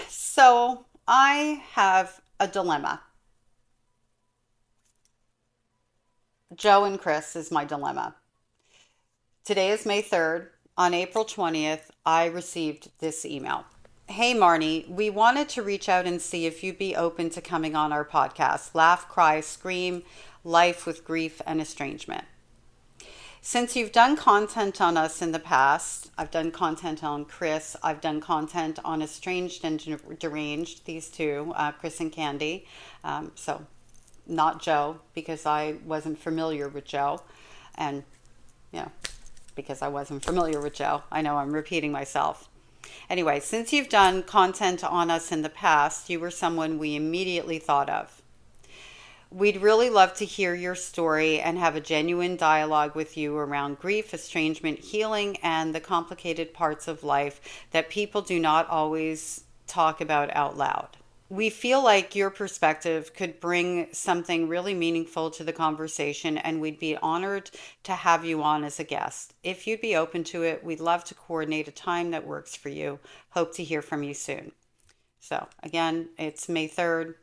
So I have a dilemma. Joe and Chris is my dilemma. Today is May 3rd. On April 20th, I received this email. Hey Marnie, we wanted to reach out and see if you'd be open to coming on our podcast, Laugh, Cry, Scream, Life with Grief and Estrangement. Since you've done content on us in the past, I've done content on Chris, I've done content on Estranged and Deranged, these two, Chris and Candy. So not Joe, because I wasn't familiar with Joe. And, you know, because I wasn't familiar with Joe. I know I'm repeating myself. Anyway, since you've done content on us in the past, you were someone we immediately thought of. We'd really love to hear your story and have a genuine dialogue with you around grief, estrangement, healing, and the complicated parts of life that people do not always talk about out loud. We feel like your perspective could bring something really meaningful to the conversation, and we'd be honored to have you on as a guest. If you'd be open to it, we'd love to coordinate a time that works for you. Hope to hear from you soon. So, again, it's May 3rd.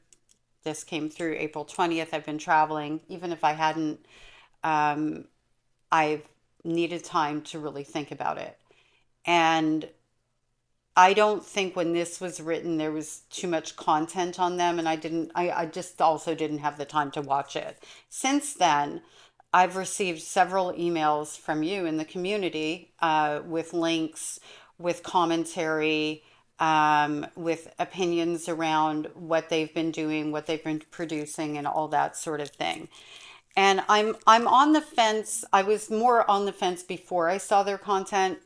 This came through April 20th. I've been traveling. Even if I hadn't, um, I've needed time to really think about it. And I don't think when this was written, there was too much content on them. And I just also didn't have the time to watch it. Since then, I've received several emails from you in the community with links, with commentary, with opinions around what they've been doing, what they've been producing, and all that sort of thing. And I'm on the fence. I was more on the fence before I saw their content.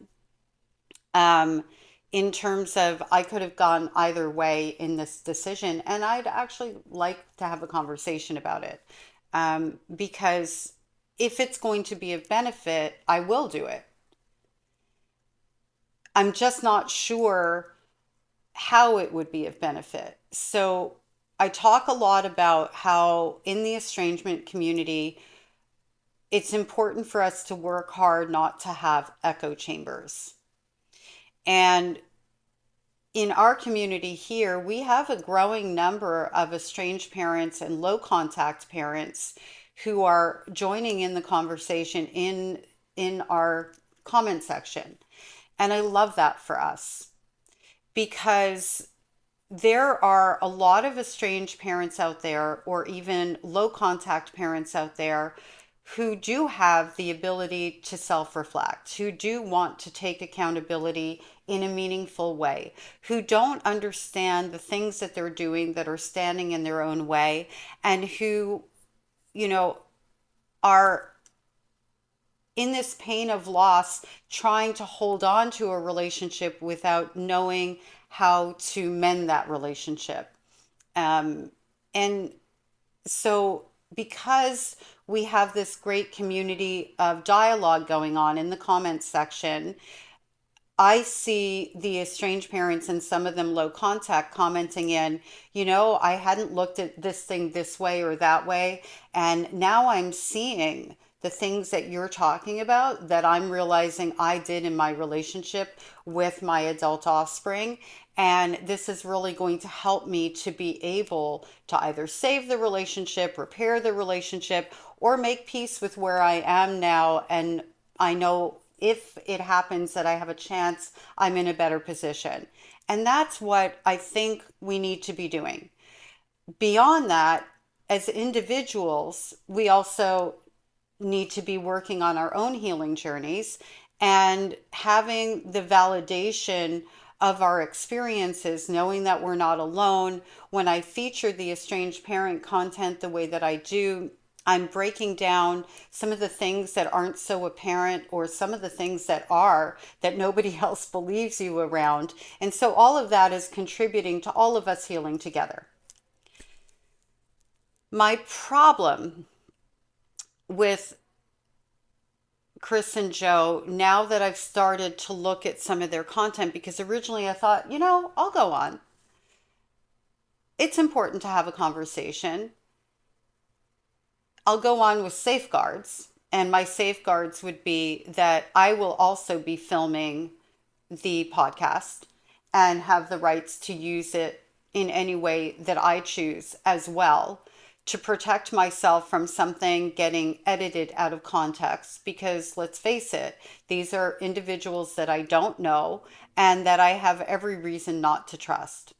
Um, in terms of I could have gone either way in this decision, and I'd actually like to have a conversation about it. Because if it's going to be of benefit, I will do it. I'm just not sure how it would be of benefit. So I talk a lot about how in the estrangement community, it's important for us to work hard not to have echo chambers. And in our community here, we have a growing number of estranged parents and low contact parents who are joining in the conversation in our comment section. And I love that for us because there are a lot of estranged parents out there, or even low contact parents out there, who do have the ability to self reflect, who do want to take accountability in a meaningful way, who don't understand the things that they're doing that are standing in their own way, and who, you know, are in this pain of loss, trying to hold on to a relationship without knowing how to mend that relationship. Um, and so, because we have this great community of dialogue going on in the comments section, I see the estranged parents and some of them low contact commenting in, I hadn't looked at this thing this way or that way. And now I'm seeing the things that you're talking about that I'm realizing I did in my relationship with my adult offspring. And this is really going to help me to be able to either save the relationship, repair the relationship, or make peace with where I am now. And I know if it happens that I have a chance, I'm in a better position. And that's what I think we need to be doing. Beyond that, as individuals, we also need to be working on our own healing journeys and having the validation of our experiences, knowing that we're not alone. When I feature the estranged parent content the way that I do, I'm breaking down some of the things that aren't so apparent, or some of the things that are, that nobody else believes you around. And so all of that is contributing to all of us healing together. My problem with Chris and Joe, now that I've started to look at some of their content, because originally I thought, I'll go on. It's important to have a conversation. I'll go on with safeguards. And my safeguards would be that I will also be filming the podcast. and have the rights to use it in any way that I choose as well, to protect myself from something getting edited out of context. Because let's face it, these are individuals that I don't know and that I have every reason not to trust.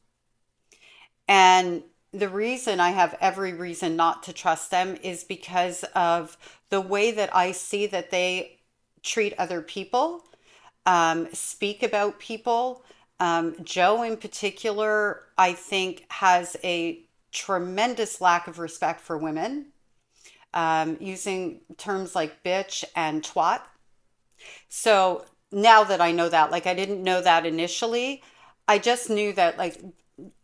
And the reason I have every reason not to trust them is because of the way that I see that they treat other people, speak about people. Joe, in particular, I think has a tremendous lack of respect for women, using terms like bitch and twat. So now that I know that, like I didn't know that initially, I just knew that like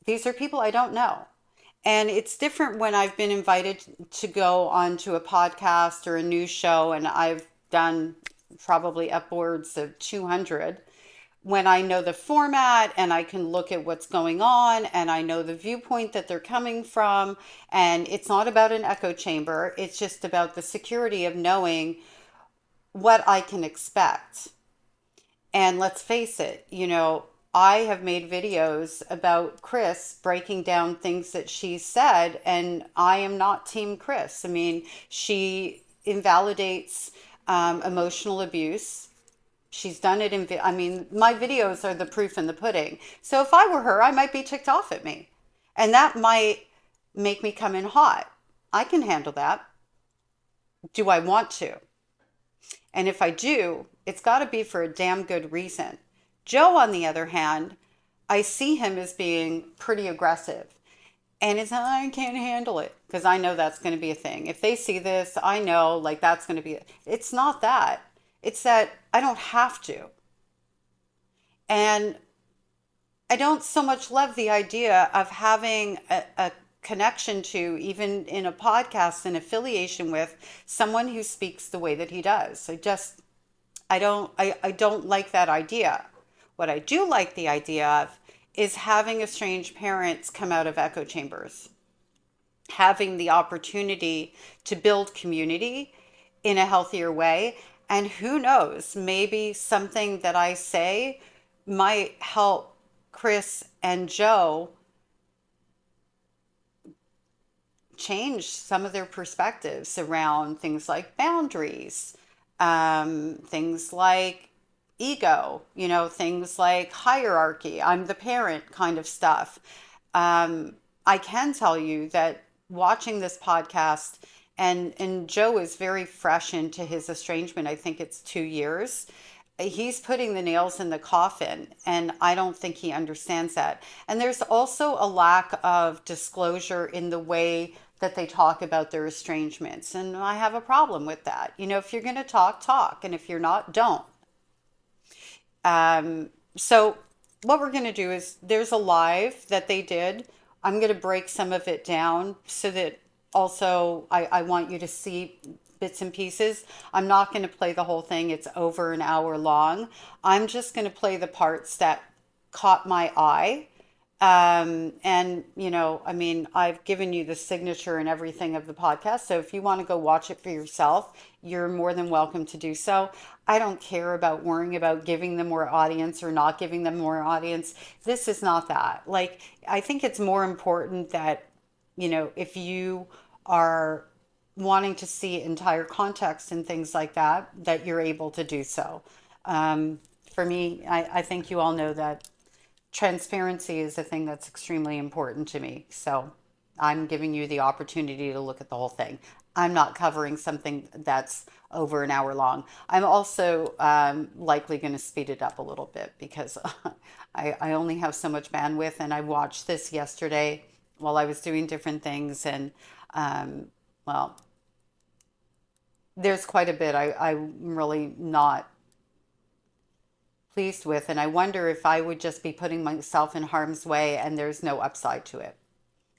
these are people I don't know. And it's different when I've been invited to go onto a podcast or a news show, and I've done probably upwards of 200, when I know the format and I can look at what's going on and I know the viewpoint that they're coming from. And it's not about an echo chamber, it's just about the security of knowing what I can expect. And let's face it, I have made videos about Chris breaking down things that she said, and I am not Team Chris. I mean, she invalidates emotional abuse. She's done it I mean, my videos are the proof in the pudding. So if I were her, I might be ticked off at me. And that might make me come in hot. I can handle that. Do I want to? And if I do, it's got to be for a damn good reason. Joe, on the other hand, I see him as being pretty aggressive. And it's not, I can't handle it because I know that's going to be a thing. If they see this, I know like that's going to be, it's not that. It's that I don't have to. And I don't so much love the idea of having a connection to, even in a podcast, an affiliation with someone who speaks the way that he does. I don't like that idea. What I do like the idea of is having estranged parents come out of echo chambers, having the opportunity to build community in a healthier way. And who knows, maybe something that I say might help Chris and Joe change some of their perspectives around things like boundaries, things like ego, things like hierarchy, I'm the parent kind of stuff. I can tell you that watching this podcast, and Joe is very fresh into his estrangement. I think it's 2 years. He's putting the nails in the coffin, and I don't think he understands that. And there's also a lack of disclosure in the way that they talk about their estrangements, and I have a problem with that. If you're going to talk, talk, and if you're not, don't. So what we're going to do is there's a live that they did. I'm going to break some of it down so that also I want you to see bits and pieces. I'm not going to play the whole thing. It's over an hour long. I'm just going to play the parts that caught my eye. And I mean, I've given you the signature and everything of the podcast. So if you want to go watch it for yourself, you're more than welcome to do so. I don't care about worrying about giving them more audience or not giving them more audience. This is not that. Like, I think it's more important that, if you are wanting to see entire context and things like that, that you're able to do so. For me, I think you all know that transparency is a thing that's extremely important to me. So I'm giving you the opportunity to look at the whole thing. I'm not covering something that's over an hour long. I'm also likely going to speed it up a little bit because I only have so much bandwidth, and I watched this yesterday while I was doing different things. And well, there's quite a bit I'm really not pleased with. And I wonder if I would just be putting myself in harm's way and there's no upside to it.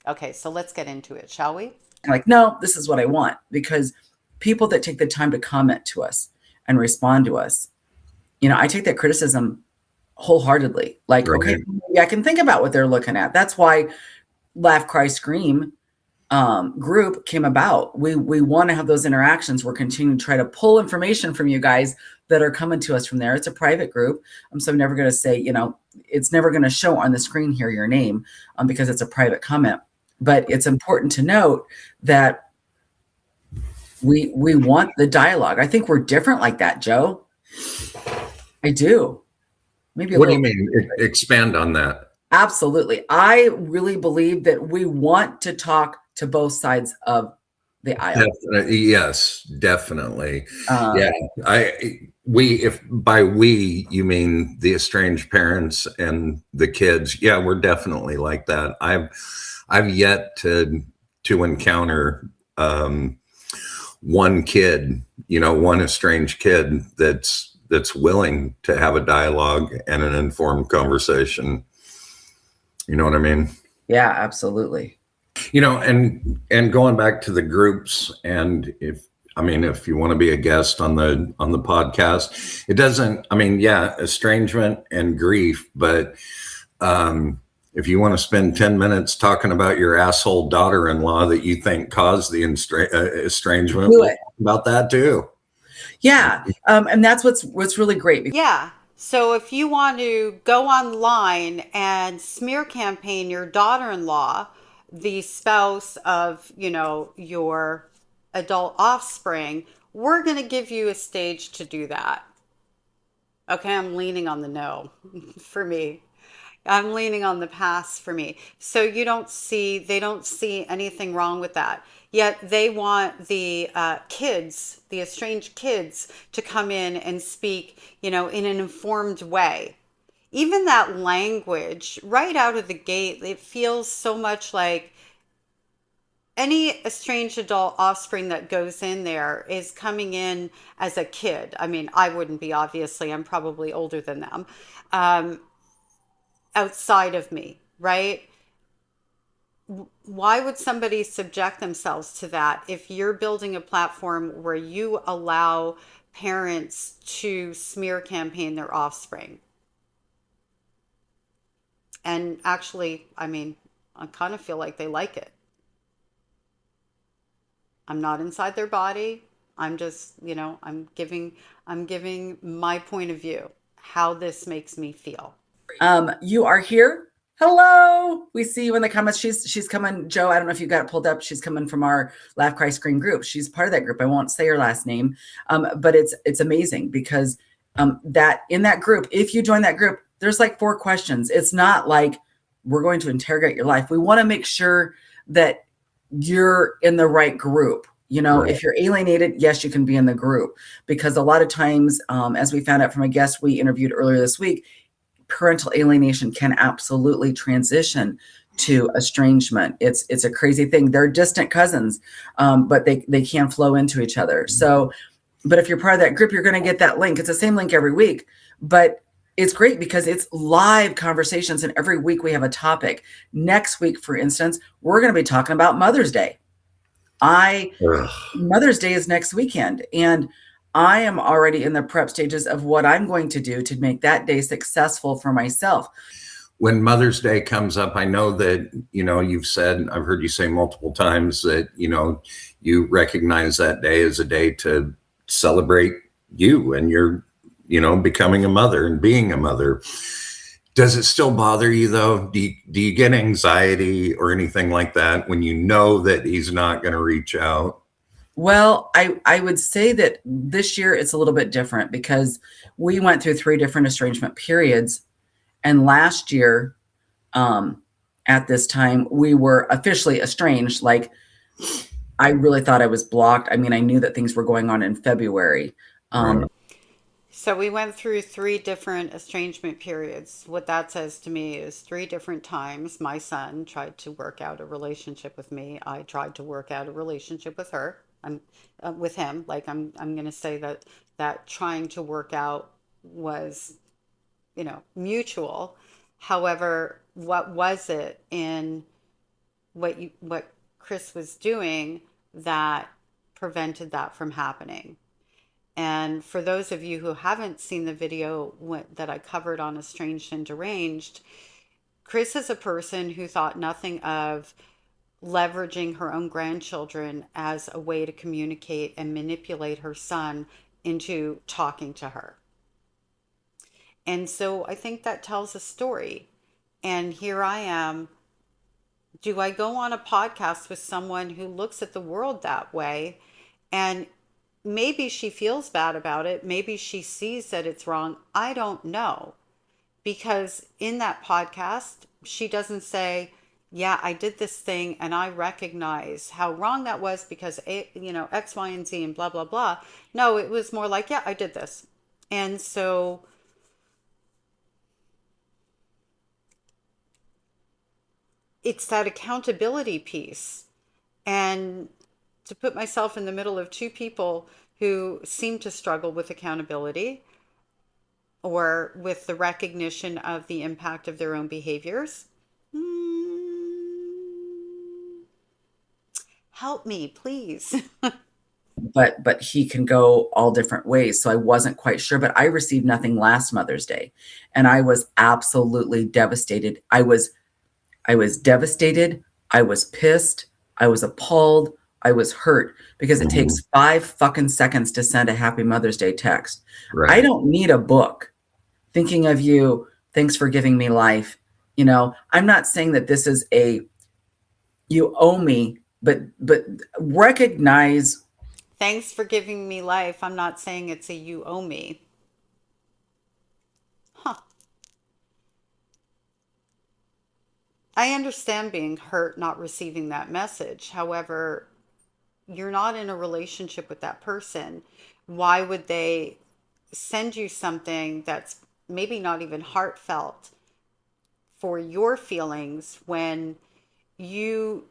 Okay, so let's get into it, shall we? Like, no, this is what I want. Because people that take the time to comment to us and respond to us, I take that criticism wholeheartedly. Like, right. Okay, I can think about what they're looking at. That's why Laugh, Cry, Scream group came about. We want to have those interactions. We're continuing to try to pull information from you guys that are coming to us from there. It's a private group. So I'm never going to say, it's never going to show on the screen here your name because it's a private comment. But it's important to note that we want the dialogue. I think we're different like that, Joe. I do. Maybe a What do little. you mean? Expand on that. Absolutely. I really believe that we want to talk to both sides of the aisle. Yes, definitely. Um, Yeah, if by we you mean the estranged parents and the kids, yeah, we're definitely like that. I've yet to encounter one kid, one estranged kid that's willing to have a dialogue and an informed conversation. You know what I mean? Yeah, absolutely. And going back to the groups, and if you want to be a guest on the podcast, it doesn't, yeah, estrangement and grief, but if you want to spend 10 minutes talking about your asshole daughter-in-law that you think caused the estrangement, we'll talk about that too. Yeah. And that's what's really great. Yeah. So if you want to go online and smear campaign your daughter-in-law, the spouse of, your adult offspring, we're going to give you a stage to do that. Okay, I'm leaning on the no for me. I'm leaning on the pass for me. So they don't see anything wrong with that. Yet they want the kids, the estranged kids, to come in and speak, in an informed way. Even that language, right out of the gate, it feels so much like any estranged adult offspring that goes in there is coming in as a kid. I mean, I wouldn't be, obviously, I'm probably older than them. Um, Outside of me, right? Why would somebody subject themselves to that if you're building a platform where you allow parents to smear campaign their offspring? And actually, I kind of feel like they like it. I'm not inside their body. I'm just, I'm giving my point of view, how this makes me feel. You are here. Hello. We see you in the comments. She's coming. Joe, I don't know if you got it pulled up. She's coming from our Laugh Cry Scream group. She's part of that group. I won't say her last name. But it's amazing because that in that group, if you join that group, there's like 4 questions. It's not like we're going to interrogate your life. We want to make sure that you're in the right group. Right. If you're alienated, yes, you can be in the group, because a lot of times, as we found out from a guest we interviewed earlier this week, parental alienation can absolutely transition to estrangement. It's a crazy thing. They're distant cousins, but they can flow into each other. So, but if you're part of that group, you're going to get that link. It's the same link every week, but it's great because it's live conversations, and every week we have a topic. Next week, for instance, we're going to be talking about Mother's Day. Mother's Day is next weekend, and I am already in the prep stages of what I'm going to do to make that day successful for myself. When Mother's Day comes up, I know that, you've said, I've heard you say multiple times that, you recognize that day as a day to celebrate you and your, becoming a mother and being a mother. Does it still bother you though? Do you get anxiety or anything like that when you know that he's not going to reach out? Well, I would say that this year it's a little bit different because we went through 3 different estrangement periods. And last year, at this time, we were officially estranged. Like, I really thought I was blocked. I knew that things were going on in February. Right. So we went through 3 different estrangement periods. What that says to me is 3 different times my son tried to work out a relationship with me. I tried to work out a relationship with her. I'm with him. Like I'm going to say that trying to work out was, mutual. However, what was it in what Chris was doing that prevented that from happening? And for those of you who haven't seen the video that I covered on Estranged and Deranged, Chris is a person who thought nothing of leveraging her own grandchildren as a way to communicate and manipulate her son into talking to her. And so I think that tells a story. And here I am. Do I go on a podcast with someone who looks at the world that way? And maybe she feels bad about it. Maybe she sees that it's wrong. I don't know. Because in that podcast, she doesn't say, yeah, I did this thing and I recognize how wrong that was because, X, Y, and Z and blah, blah, blah. No, it was more like, yeah, I did this. And so it's that accountability piece. And to put myself in the middle of two people who seem to struggle with accountability or with the recognition of the impact of their own behaviors. Help me, please. But he can go all different ways. So I wasn't quite sure, but I received nothing last Mother's Day, and I was absolutely devastated. I was devastated. I was pissed. I was appalled. I was hurt because it takes 5 fucking seconds to send a Happy Mother's Day text. Right. I don't need a book. Thinking of you. Thanks for giving me life. I'm not saying that this is a you owe me, but recognize. Thanks for giving me life. I'm not saying it's a you owe me. Huh. I understand being hurt not receiving that message. However, you're not in a relationship with that person. Why would they send you something that's maybe not even heartfelt for your feelings when you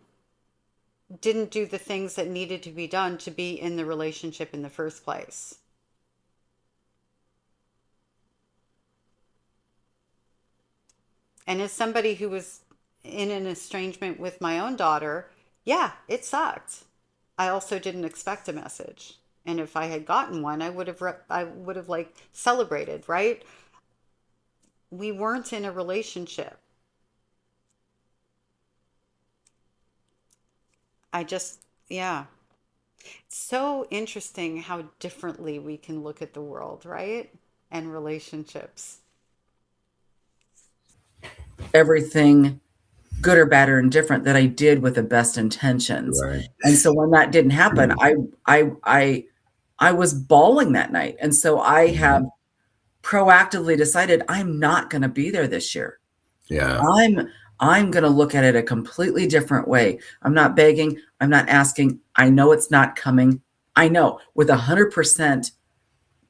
didn't do the things that needed to be done to be in the relationship in the first place? And as somebody who was in an estrangement with my own daughter, yeah, it sucked. I also didn't expect a message. And if I had gotten one, I would have like celebrated, right? We weren't in a relationship. Yeah. It's so interesting how differently we can look at the world, right? And relationships. Everything good or bad or indifferent that I did with the best intentions. Right. And so when that didn't happen, I was bawling that night. And so I have proactively decided I'm not going to be there this year. Yeah. I'm going to look at it a completely different way. I'm not begging. I'm not asking. I know it's not coming. I know with 100%,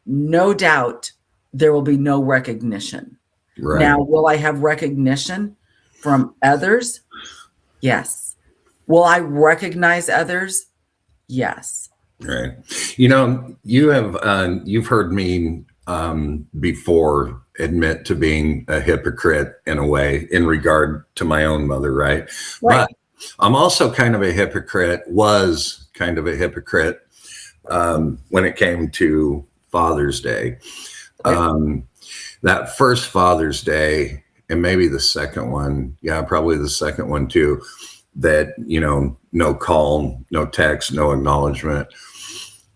no doubt, there will be no recognition. Right. Now, will I have recognition from others? Yes. Will I recognize others? Yes. Right. You've heard me before admit to being a hypocrite in a way in regard to my own mother, right? Right. But I'm also kind of a hypocrite, was kind of a hypocrite when it came to Father's Day. Okay. That first Father's Day, and maybe the second one, probably the second one too, that, no call, no text, no acknowledgement.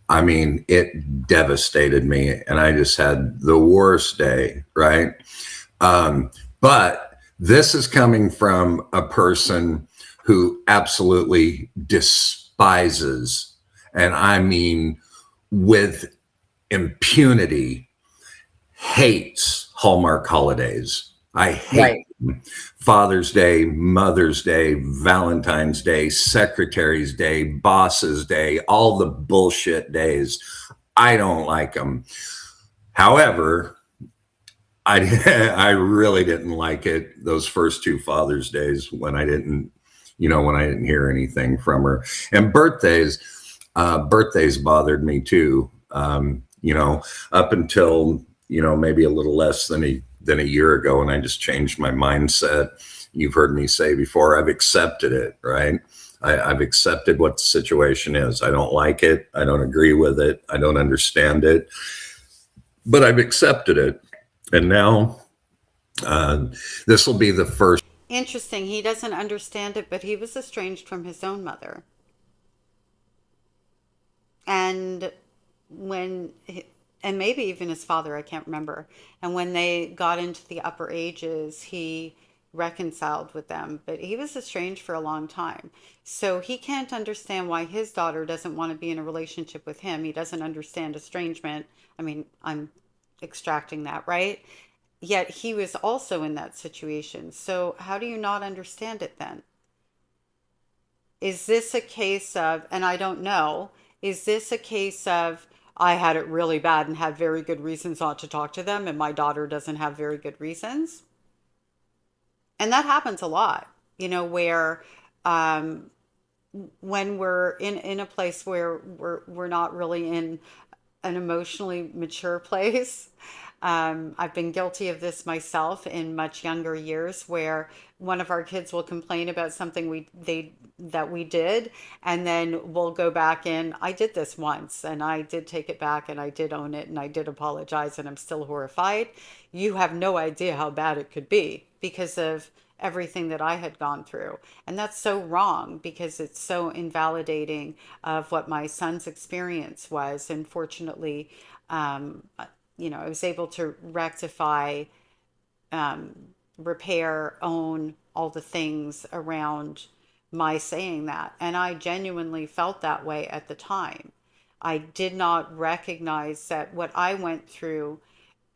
I mean, it devastated me, and I just had the worst day, right? But this is coming from a person who absolutely despises, and I mean with impunity, hates Hallmark holidays. I hate Father's Day, Mother's Day, Valentine's Day, Secretary's Day, Boss's Day, all the bullshit days. I don't like them. However, I really didn't like it those first 2 Father's Days when I didn't hear anything from her. And birthdays bothered me too. Up until, maybe a little less than a year ago, and I just changed my mindset. You've heard me say before, I've accepted it, right? I've accepted what the situation is. I don't like it. I don't agree with it. I don't understand it, but I've accepted it. And now this will be the first Interesting. He doesn't understand it, but he was estranged from his own mother. And when, and maybe even his father, I can't remember. And when they got into the upper ages, he reconciled with them, but he was estranged for a long time. So he can't understand why his daughter doesn't want to be in a relationship with him. He doesn't understand estrangement. I mean, I'm extracting that, right? Yet he was also in that situation. So how do you not understand it then? Is this a case of, and I don't know, is this a case of I had it really bad and had very good reasons not to talk to them, and my daughter doesn't have very good reasons? And that happens a lot, where um, when we're in a place where we're not really in an emotionally mature place. I've been guilty of this myself in much younger years, where one of our kids will complain about something we did, and then we'll go back in. I did this once, and I did take it back, and I did own it, and I did apologize, and I'm still horrified. You have no idea how bad it could be because of everything that I had gone through. And that's so wrong because it's so invalidating of what my son's experience was. And fortunately, um, I was able to rectify, repair, own all the things around my saying that. And I genuinely felt that way at the time. I did not recognize that what I went through,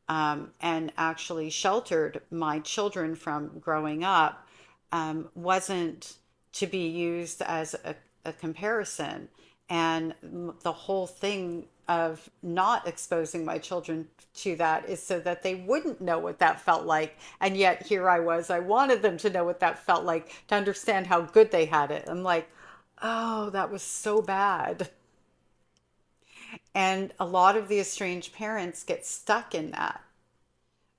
and actually sheltered my children from growing up, wasn't to be used as a comparison. And the whole thing of not exposing my children to that is so that they wouldn't know what that felt like. And yet here I was, I wanted them to know what that felt like, to understand how good they had it. I'm like, oh, that was so bad. And a lot of the estranged parents get stuck in that,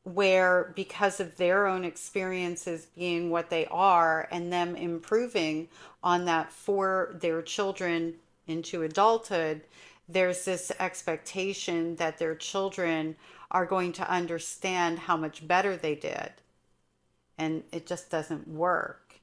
where because of their own experiences being what they are and them improving on that for their children into adulthood, there's this expectation that their children are going to understand how much better they did. And it just doesn't work.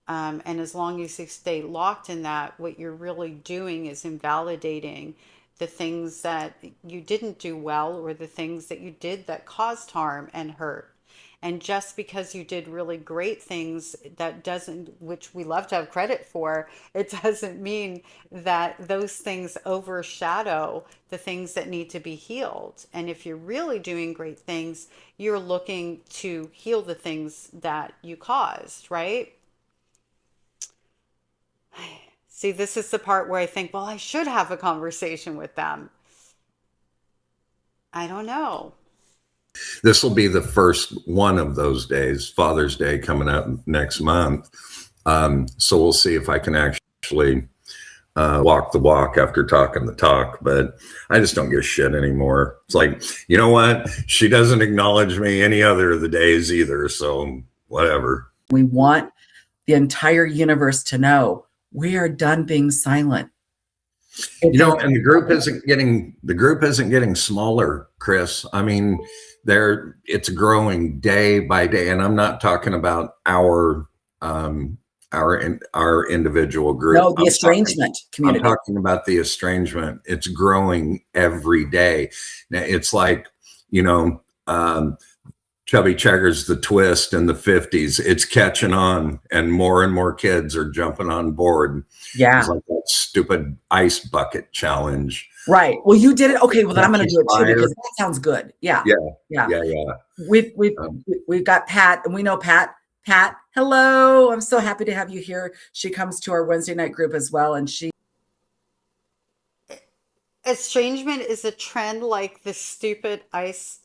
And as long as you stay locked in that, what you're really doing is invalidating the things that you didn't do well, or the things that you did that caused harm and hurt. And just because you did really great things, that doesn't, which we love to have credit for, it doesn't mean that those things overshadow the things that need to be healed. And if you're really doing great things, you're looking to heal the things that you caused, right? See, this is the part where I think, well, I should have a conversation with them. I don't know. This will be the first one of those days, Father's Day coming up next month. So we'll see if I can actually walk the walk after talking the talk, but I just don't give a shit anymore. It's like, you know what? She doesn't acknowledge me any other of the days either. So whatever. We want the entire universe to know we are done being silent. And the group isn't getting smaller, Chris. I mean, it's growing day by day, and I'm not talking about our individual group. No, the estrangement community. I'm talking about the estrangement. It's growing every day. Now, it's like, Chubby Checker's The Twist in the 50s. It's catching on, and more kids are jumping on board. Yeah. It's like that stupid ice bucket challenge. Right. Well, you did it. Okay. Well, then I'm going to do it too, because that sounds good. Yeah. Yeah. We've got Pat, and we know Pat. Pat, hello. I'm so happy to have you here. She comes to our Wednesday night group as well, and Estrangement is a trend like the stupid ice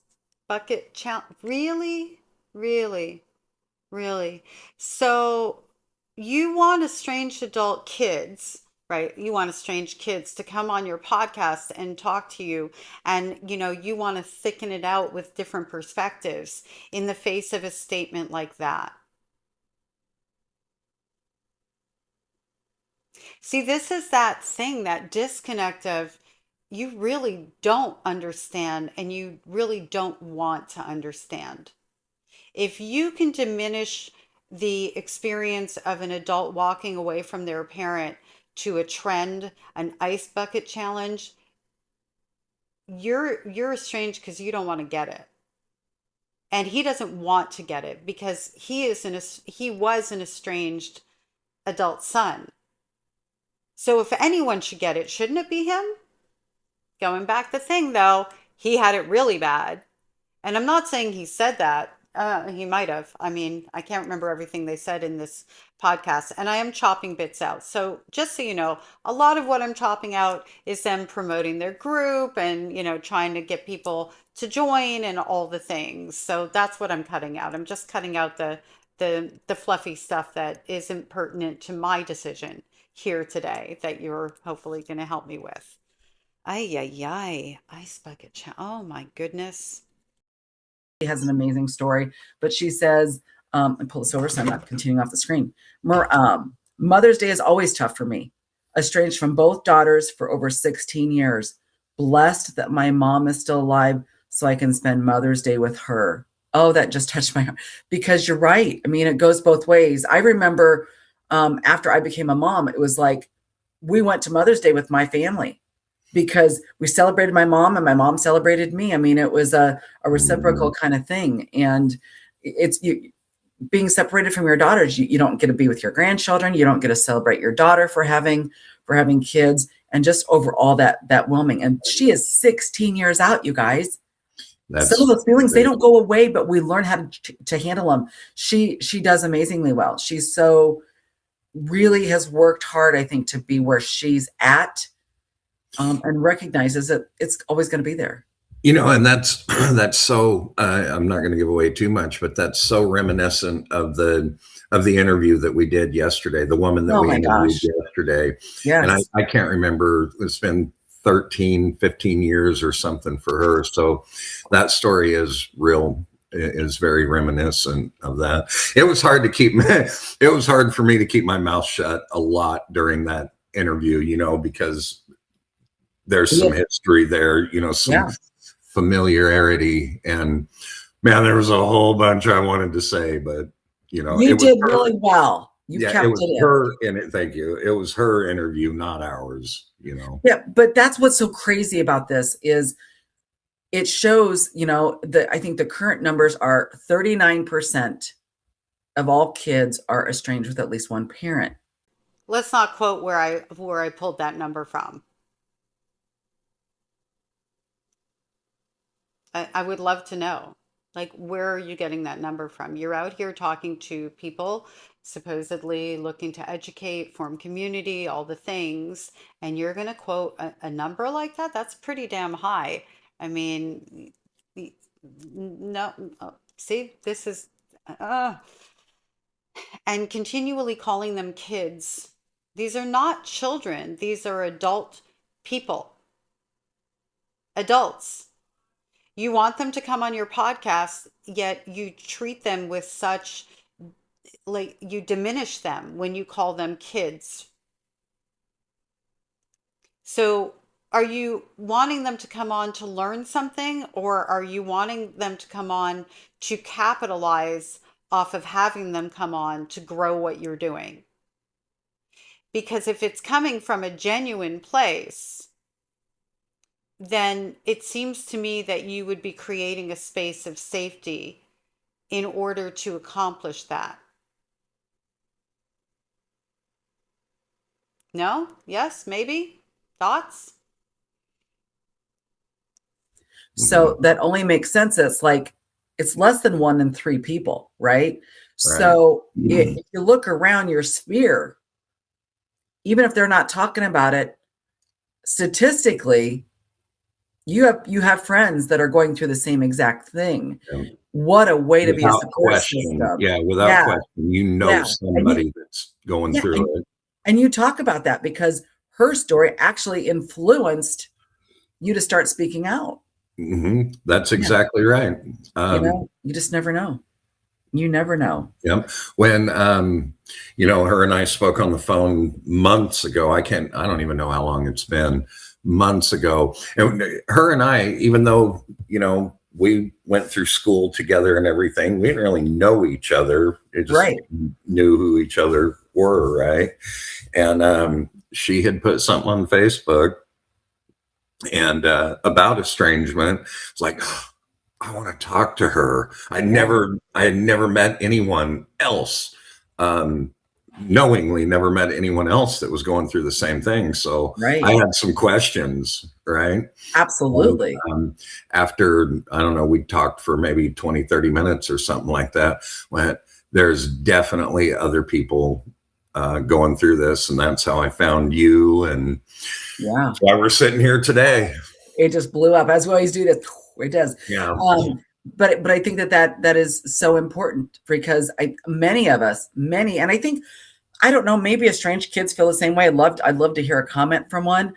bucket challenge. Really? Really? Really? So you want estranged adult kids, right? You want estranged kids to come on your podcast and talk to you. And, you want to thicken it out with different perspectives in the face of a statement like that. See, this is that thing, that disconnect of you really don't understand and you really don't want to understand. If you can diminish the experience of an adult walking away from their parent to a trend, an ice bucket challenge, you're estranged because you don't want to get it. And he doesn't want to get it because he was an estranged adult son. So if anyone should get it, shouldn't it be him? Going back the thing though, he had it really bad. And I'm not saying he said that. He might have. I mean, I can't remember everything they said in this podcast, and I am chopping bits out. So just so you know, a lot of what I'm chopping out is them promoting their group and, trying to get people to join and all the things. So that's what I'm cutting out. I'm just cutting out the fluffy stuff that isn't pertinent to my decision here today that you're hopefully going to help me with. Ay, ay, ay. Ice bucket. Oh my goodness. Has an amazing story, but she says, I pull this over so I'm not continuing off the screen. Mother's Day is always tough for me. Estranged from both daughters for over 16 years. Blessed that my mom is still alive so I can spend Mother's Day with her. Oh, that just touched my heart because you're right. I mean, it goes both ways. I remember after I became a mom, it was like we went to Mother's Day with my family, because we celebrated my mom and my mom celebrated me. I mean, it was a reciprocal kind of thing. And it's being separated from your daughters. You don't get to be with your grandchildren. You don't get to celebrate your daughter for having kids, and just overall that whelming. And she is 16 years out, you guys. Some of those feelings, they don't go away, but we learn how to handle them. She does amazingly well. She's so really has worked hard, I think, to be where she's at. And recognizes that it's always going to be there. And that's so. I'm not going to give away too much, but that's so reminiscent of the interview that we did yesterday. The woman that we interviewed yesterday. Yes. And I can't remember. It's been 13, 15 years or something for her. So that story is very reminiscent of that. It was hard for me to keep my mouth shut a lot during that interview, because there's some history there, some familiarity, and man, there was a whole bunch I wanted to say, but you did really well. You kept it was her in it. Thank you. It was her interview, not ours. Yeah, but that's what's so crazy about this is it shows. I think the current numbers are 39% of all kids are estranged with at least one parent. Let's not quote where I pulled that number from. I would love to know, like, where are you getting that number from? You're out here talking to people, supposedly looking to educate, form community, all the things, and you're going to quote a number like that? That's pretty damn high. I mean, no, see, this is, and continually calling them kids. These are not children. These are adult people, adults. You want them to come on your podcast, yet you treat them with such, like, you diminish them when you call them kids. So are you wanting them to come on to learn something, or are you wanting them to come on to capitalize off of having them come on to grow what you're doing? Because if it's coming from a genuine place, then it seems to me that you would be creating a space of safety in order to accomplish that. No? Yes? Maybe? Thoughts? So that only makes sense. It's like, it's less than 1 in 3 people, right? So if you look around your sphere, even if they're not talking about it, statistically, you have friends that are going through the same exact thing. Yeah. What a way to be a support system. Yeah, without question. Somebody that's going through it. And you talk about that because her story actually influenced you to start speaking out. Mm-hmm. That's exactly right. You just never know. You never know. Yep. When, her and I spoke on the phone months ago. I don't even know how long it's been. Months ago. And her and I, even though, we went through school together and everything. We didn't really know each other. It just Right. knew who each other were, right? And she had put something on Facebook and about estrangement. It's like, oh, I want to talk to her. Yeah. I had never met anyone else, um, knowingly never met anyone else that was going through the same thing. So I Right. had some questions, right? And, Absolutely. after, I don't know, we talked for maybe 20, 30 minutes or something like that. Went, there's definitely other people going through this. And that's how I found you. And Yeah. that's why we're sitting here today. It just blew up, as we always do. That it does. Yeah. But I think that is so important, because many of us, and I think, I don't know, maybe estranged kids feel the same way. I'd love to hear a comment from one.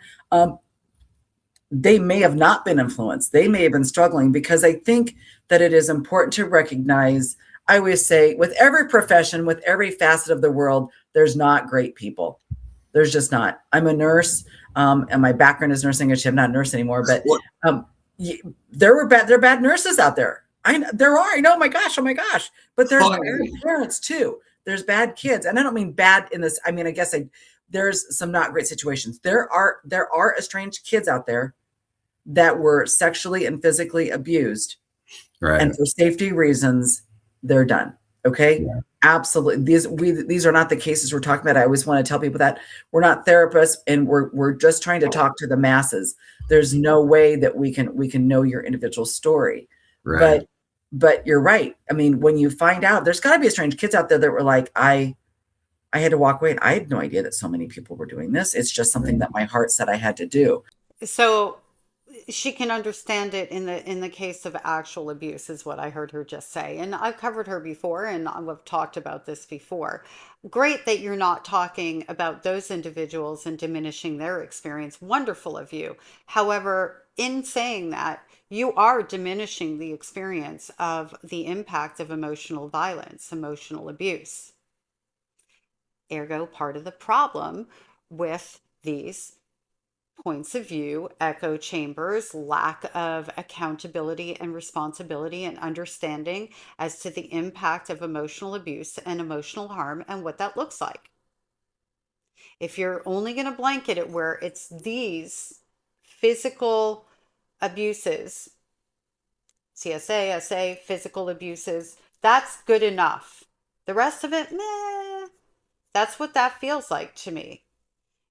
They may have not been influenced. They may have been struggling, because I think that it is important to recognize. I always say, with every profession, with every facet of the world, there's not great people. There's just not. I'm a nurse, and my background is nursing. Actually, I'm not a nurse anymore, but What? um, there are bad nurses out there. There are. I know. Oh my gosh. But there's bad parents too. There's bad kids, and I don't mean bad in this. I mean, there's some not great situations. There are estranged kids out there that were sexually and physically abused, Right. and for safety reasons, they're done. Okay. Yeah. Absolutely. These are not the cases we're talking about. I always want to tell people that we're not therapists, and we're just trying to talk to the masses. There's no way that we can know your individual story. Right. But you're right. I mean, when you find out, there's got to be estranged kids out there that were like, I had to walk away, and I had no idea that so many people were doing this. It's just something that my heart said I had to do. So she can understand it in the case of actual abuse, is what I heard her just say. And I've covered her before, and I've talked about this before. Great that you're not talking about those individuals and diminishing their experience. Wonderful of you. However, in saying that, you are diminishing the experience of the impact of emotional violence, emotional abuse. Ergo, part of the problem with these points of view, echo chambers, lack of accountability and responsibility and understanding as to the impact of emotional abuse and emotional harm and what that looks like. If you're only going to blanket it where it's these physical abuses, CSA, SA, physical abuses, that's good enough. The rest of it, meh, that's what that feels like to me.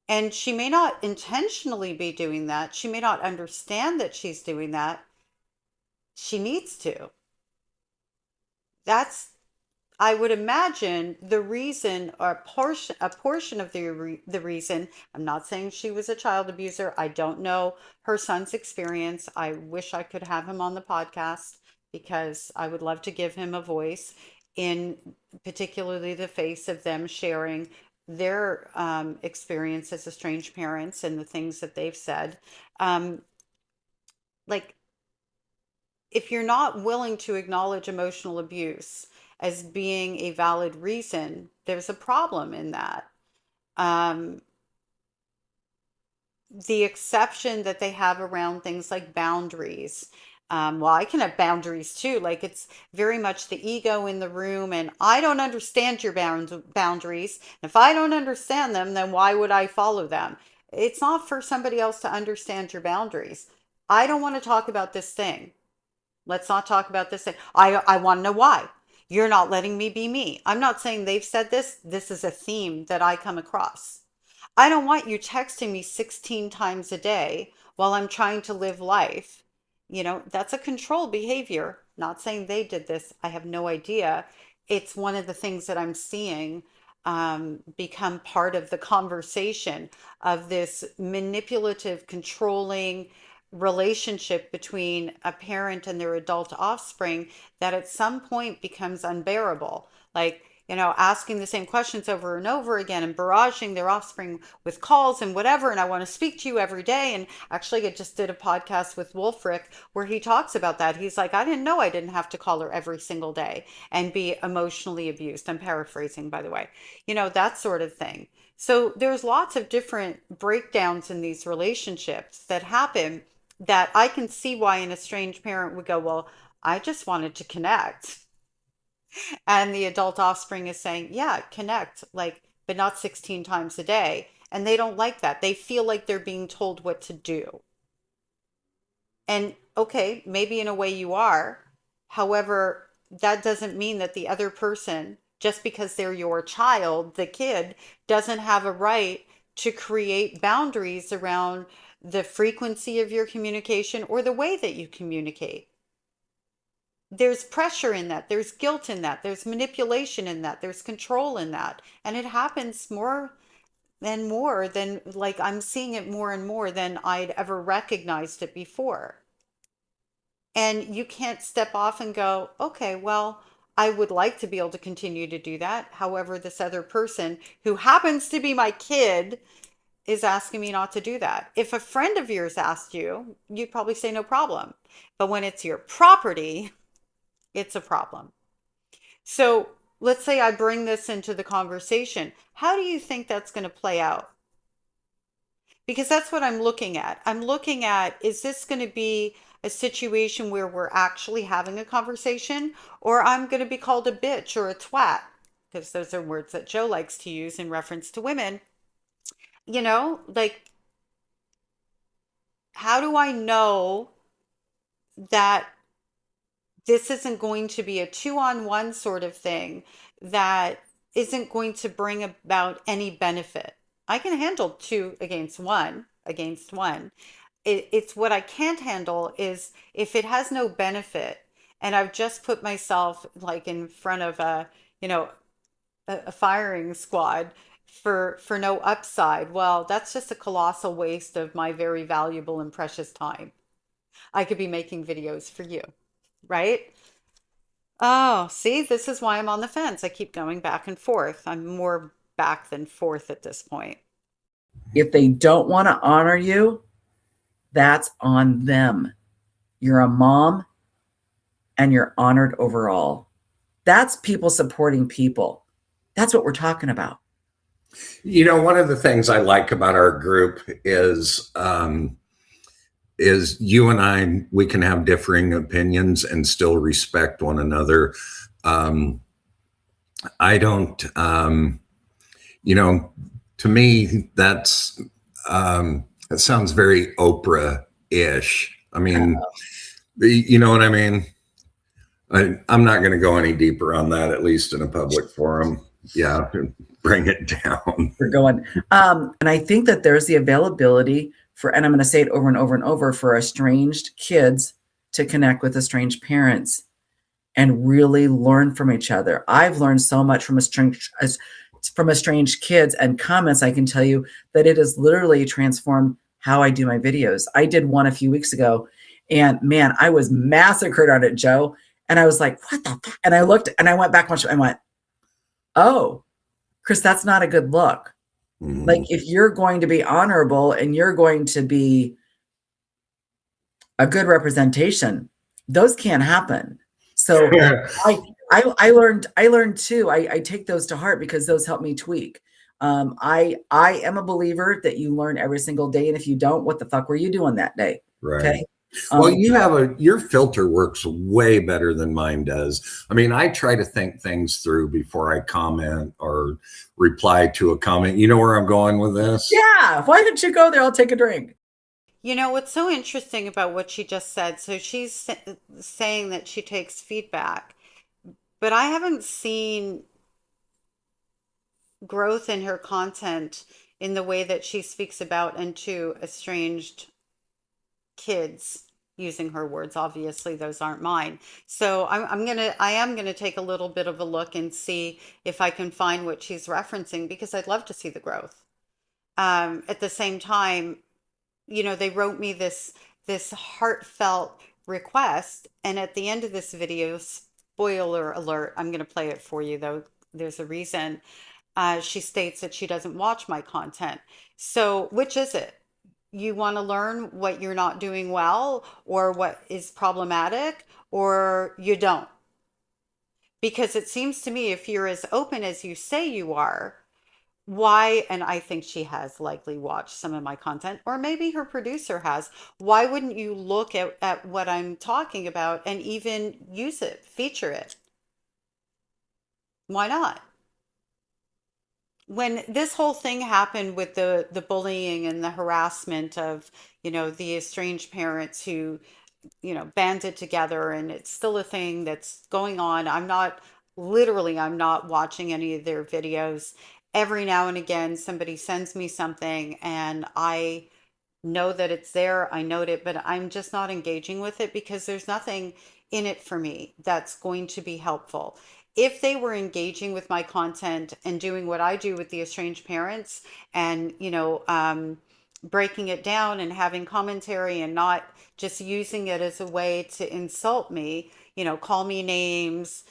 And she may not intentionally be doing that. She may not understand that she's doing that. She needs to. That's, I would imagine, the reason, or a portion of the reason. I'm not saying she was a child abuser. I don't know her son's experience. I wish I could have him on the podcast, because I would love to give him a voice, in particularly the face of them sharing their experience as estranged parents and the things that they've said. Um, like, if you're not willing to acknowledge emotional abuse as being a valid reason, there's a problem in that. Um, the exception that they have around things like boundaries. Well, I can have boundaries too. Like, it's very much the ego in the room, and I don't understand your boundaries. If I don't understand them, then why would I follow them? It's not for somebody else to understand your boundaries. I don't want to talk about this thing. Let's not talk about this thing. I want to know why. You're not letting me be me. I'm not saying they've said this. This is a theme that I come across. I don't want you texting me 16 times a day while I'm trying to live life. That's a control behavior. Not saying they did this. I have no idea. It's one of the things that I'm seeing become part of the conversation of this manipulative, controlling relationship between a parent and their adult offspring that at some point becomes unbearable. Like, asking the same questions over and over again and barraging their offspring with calls and whatever. And I want to speak to you every day. And actually, I just did a podcast with Wolfric where he talks about that. He's like, I didn't know I didn't have to call her every single day and be emotionally abused. I'm paraphrasing, by the way, that sort of thing. So there's lots of different breakdowns in these relationships that happen. that I can see why an estranged parent would go, well, I just wanted to connect. And the adult offspring is saying, yeah, connect, like, but not 16 times a day. And they don't like that. They feel like they're being told what to do. And okay, maybe in a way you are. However, that doesn't mean that the other person, just because they're your child, the kid, doesn't have a right to create boundaries around the frequency of your communication or the way that you communicate. There's pressure in that, there's guilt in that, there's manipulation in that, there's control in that. And it happens more than like I'm seeing it more and more than I'd ever recognized it before. And you can't step off and go, okay, well, I would like to be able to continue to do that. However, this other person who happens to be my kid is asking me not to do that. If a friend of yours asked you, you'd probably say no problem. But when it's your property, it's a problem. So let's say I bring this into the conversation. How do you think that's going to play out? Because that's what I'm looking at. I'm looking at, is this going to be a situation where we're actually having a conversation, or I'm going to be called a bitch or a twat? Because those are words that Joe likes to use in reference to women. Like, how do I know that this isn't going to be a two-on-one sort of thing that isn't going to bring about any benefit? I can handle two against one. It's what I can't handle is if it has no benefit and I've just put myself like in front of you know, a firing squad for no upside. Well, that's just a colossal waste of my very valuable and precious time. I could be making videos for you, right? Oh, see, this is why I'm on the fence. I keep going back and forth. I'm more back than forth at this point. If they don't want to honor you, that's on them. You're a mom and you're honored overall. That's people supporting people. That's what we're talking about. One of the things I like about our group is you and I, we can have differing opinions and still respect one another. I don't, to me, that sounds very Oprah-ish. I mean, you know what I mean? I'm not going to go any deeper on that, at least in a public forum. Yeah, bring it down. We're going. And I think that there's the availability for, and I'm going to say it over and over and over, for estranged kids to connect with estranged parents and really learn from each other. I've learned so much from estranged kids and comments. I can tell you that it has literally transformed how I do my videos. I did one a few weeks ago, and man, I was massacred on it, Joe. And I was like, what the fuck? And I looked and I went back and I went, oh, Chris, that's not a good look. Mm-hmm. Like, if you're going to be honorable and you're going to be a good representation, those can't happen. So I learned too. I take those to heart because those help me tweak. I am a believer that you learn every single day. And if you don't, what the fuck were you doing that day? Right. Okay. Well, your filter works way better than mine does. I mean, I try to think things through before I comment or reply to a comment. You know where I'm going with this? Yeah. Why don't you go there? I'll take a drink. What's so interesting about what she just said, so she's saying that she takes feedback, but I haven't seen growth in her content in the way that she speaks about and to estranged kids, using her words. Obviously those aren't mine. So I am gonna take a little bit of a look and see if I can find what she's referencing, because I'd love to see the growth. At the same time, they wrote me this heartfelt request, and at the end of this video, spoiler alert, I'm going to play it for you though, there's a reason. She states that she doesn't watch my content. So which is it? You want to learn what you're not doing well or what is problematic, or you don't? Because it seems to me if you're as open as you say you are, why, and I think she has likely watched some of my content, or maybe her producer has. Why wouldn't you look at what I'm talking about and even use it, feature it? Why not? When this whole thing happened with the bullying and the harassment of, the estranged parents who, banded together, and it's still a thing that's going on. I'm not watching any of their videos. Every now and again, somebody sends me something and I know that it's there. I note it, but I'm just not engaging with it because there's nothing in it for me that's going to be helpful. If they were engaging with my content and doing what I do with the estranged parents and, breaking it down and having commentary and not just using it as a way to insult me, call me names,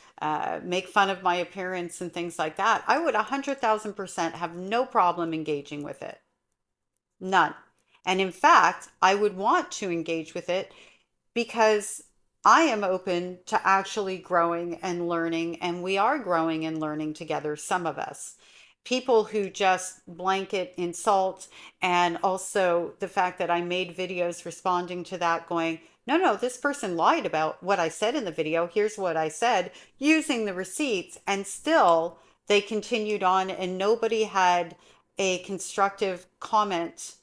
make fun of my appearance and things like that, I would 100,000% have no problem engaging with it. None. And in fact, I would want to engage with it because I am open to actually growing and learning, and we are growing and learning together, some of us. People who just blanket insult, and also the fact that I made videos responding to that, going, no, no, this person lied about what I said in the video. Here's what I said, using the receipts, and still they continued on, and nobody had a constructive comment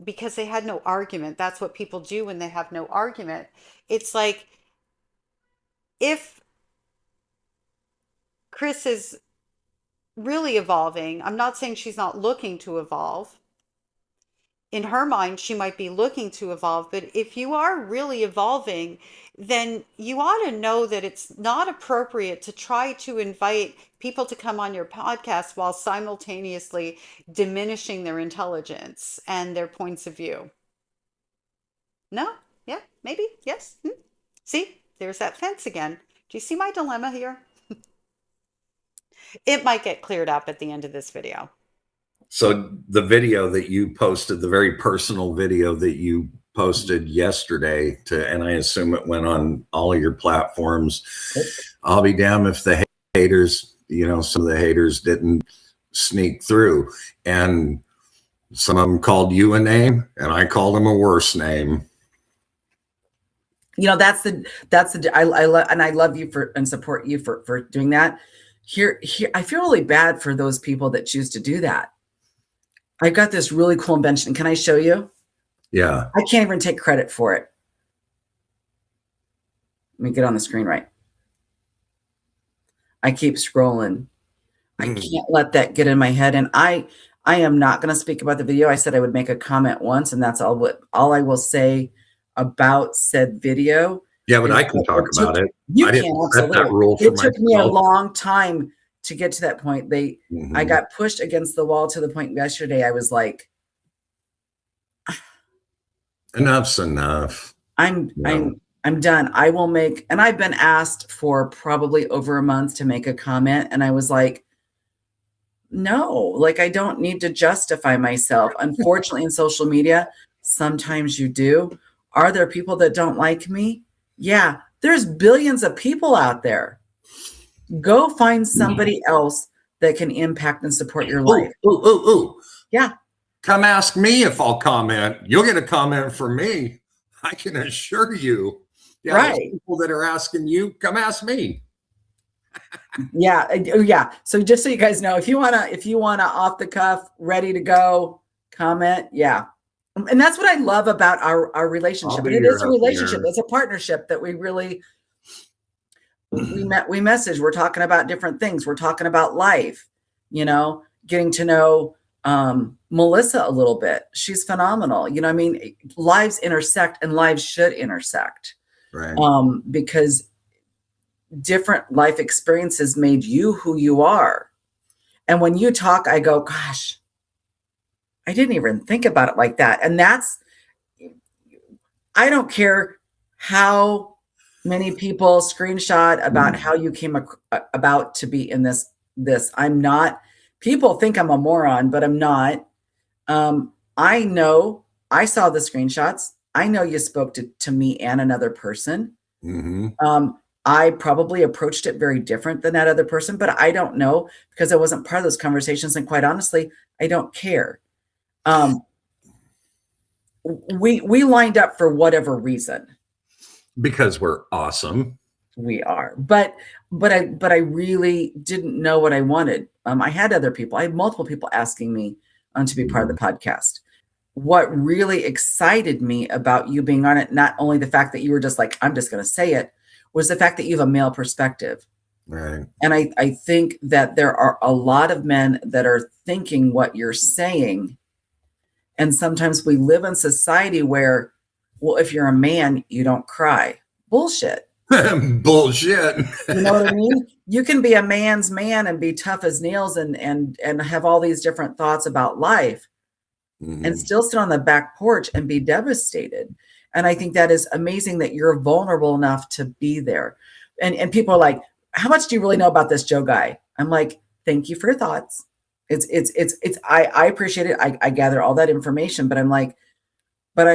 because they had no argument. That's what people do when they have no argument. It's like, if Chris is really evolving, I'm not saying she's not looking to evolve. In her mind, she might be looking to evolve, but if you are really evolving, then you ought to know that it's not appropriate to try to invite people to come on your podcast while simultaneously diminishing their intelligence and their points of view. No? Yeah? Maybe? Yes? See? There's that fence again. Do you see my dilemma here? It might get cleared up at the end of this video. So the video that you posted, the very personal video that you posted yesterday and I assume it went on all of your platforms. I'll be damned if the haters, some of the haters didn't sneak through, and some of them called you a name and I called them a worse name. I love you and support you for doing that. Here, I feel really bad for those people that choose to do that. I've got this really cool invention. Can I show you? Yeah. I can't even take credit for it. Let me get on the screen right. I keep scrolling. I can't let that get in my head. And I am not going to speak about the video. I said I would make a comment once, and that's all I will say about said video. Yeah, but I can talk about it. You can, absolutely. It took me a long time to get to that point. I got pushed against the wall to the point yesterday I was like, enough's enough. I'm done. I will make, and I've been asked for probably over a month to make a comment, and I was like, no, like, I don't need to justify myself. Unfortunately, in social media, sometimes you do. Are there people that don't like me? Yeah, there's billions of people out there. Go find somebody else that can impact and support your life. Yeah. Come ask me if I'll comment. You'll get a comment from me. I can assure you. Yeah, right. People that are asking you, come ask me. Yeah. So just so you guys know, if you wanna off the cuff, ready to go, comment. Yeah. And that's what I love about our relationship. It is a relationship. It's a partnership that we really, we message. We're talking about different things. We're talking about life, getting to know Melissa a little bit. She's phenomenal. Lives intersect, and lives should intersect. Right. Because different life experiences made you who you are. And when you talk, I go, gosh, I didn't even think about it like that. And I don't care how many people screenshot about how you came about to be in this. I'm not, people think I'm a moron, but I'm not. I know, I saw the screenshots. I know you spoke to me and another person. I probably approached it very different than that other person, but I don't know because I wasn't part of those conversations. And quite honestly, I don't care. We lined up for whatever reason. Because we're awesome. We are, but I really didn't know what I wanted. I had multiple people asking me to be part of the podcast. What really excited me about you being on it, not only the fact that you were just like, I'm just going to say it, was the fact that you have a male perspective. Right. And I think that there are a lot of men that are thinking what you're saying. And sometimes we live in society where, well, if you're a man, you don't cry. Bullshit. Bullshit. You know what I mean? You can be a man's man and be tough as nails and have all these different thoughts about life and still sit on the back porch and be devastated. And I think that is amazing that you're vulnerable enough to be there. And people are like, how much do you really know about this Joe guy? I'm like, thank you for your thoughts. I appreciate it. I gather all that information, but I'm like, but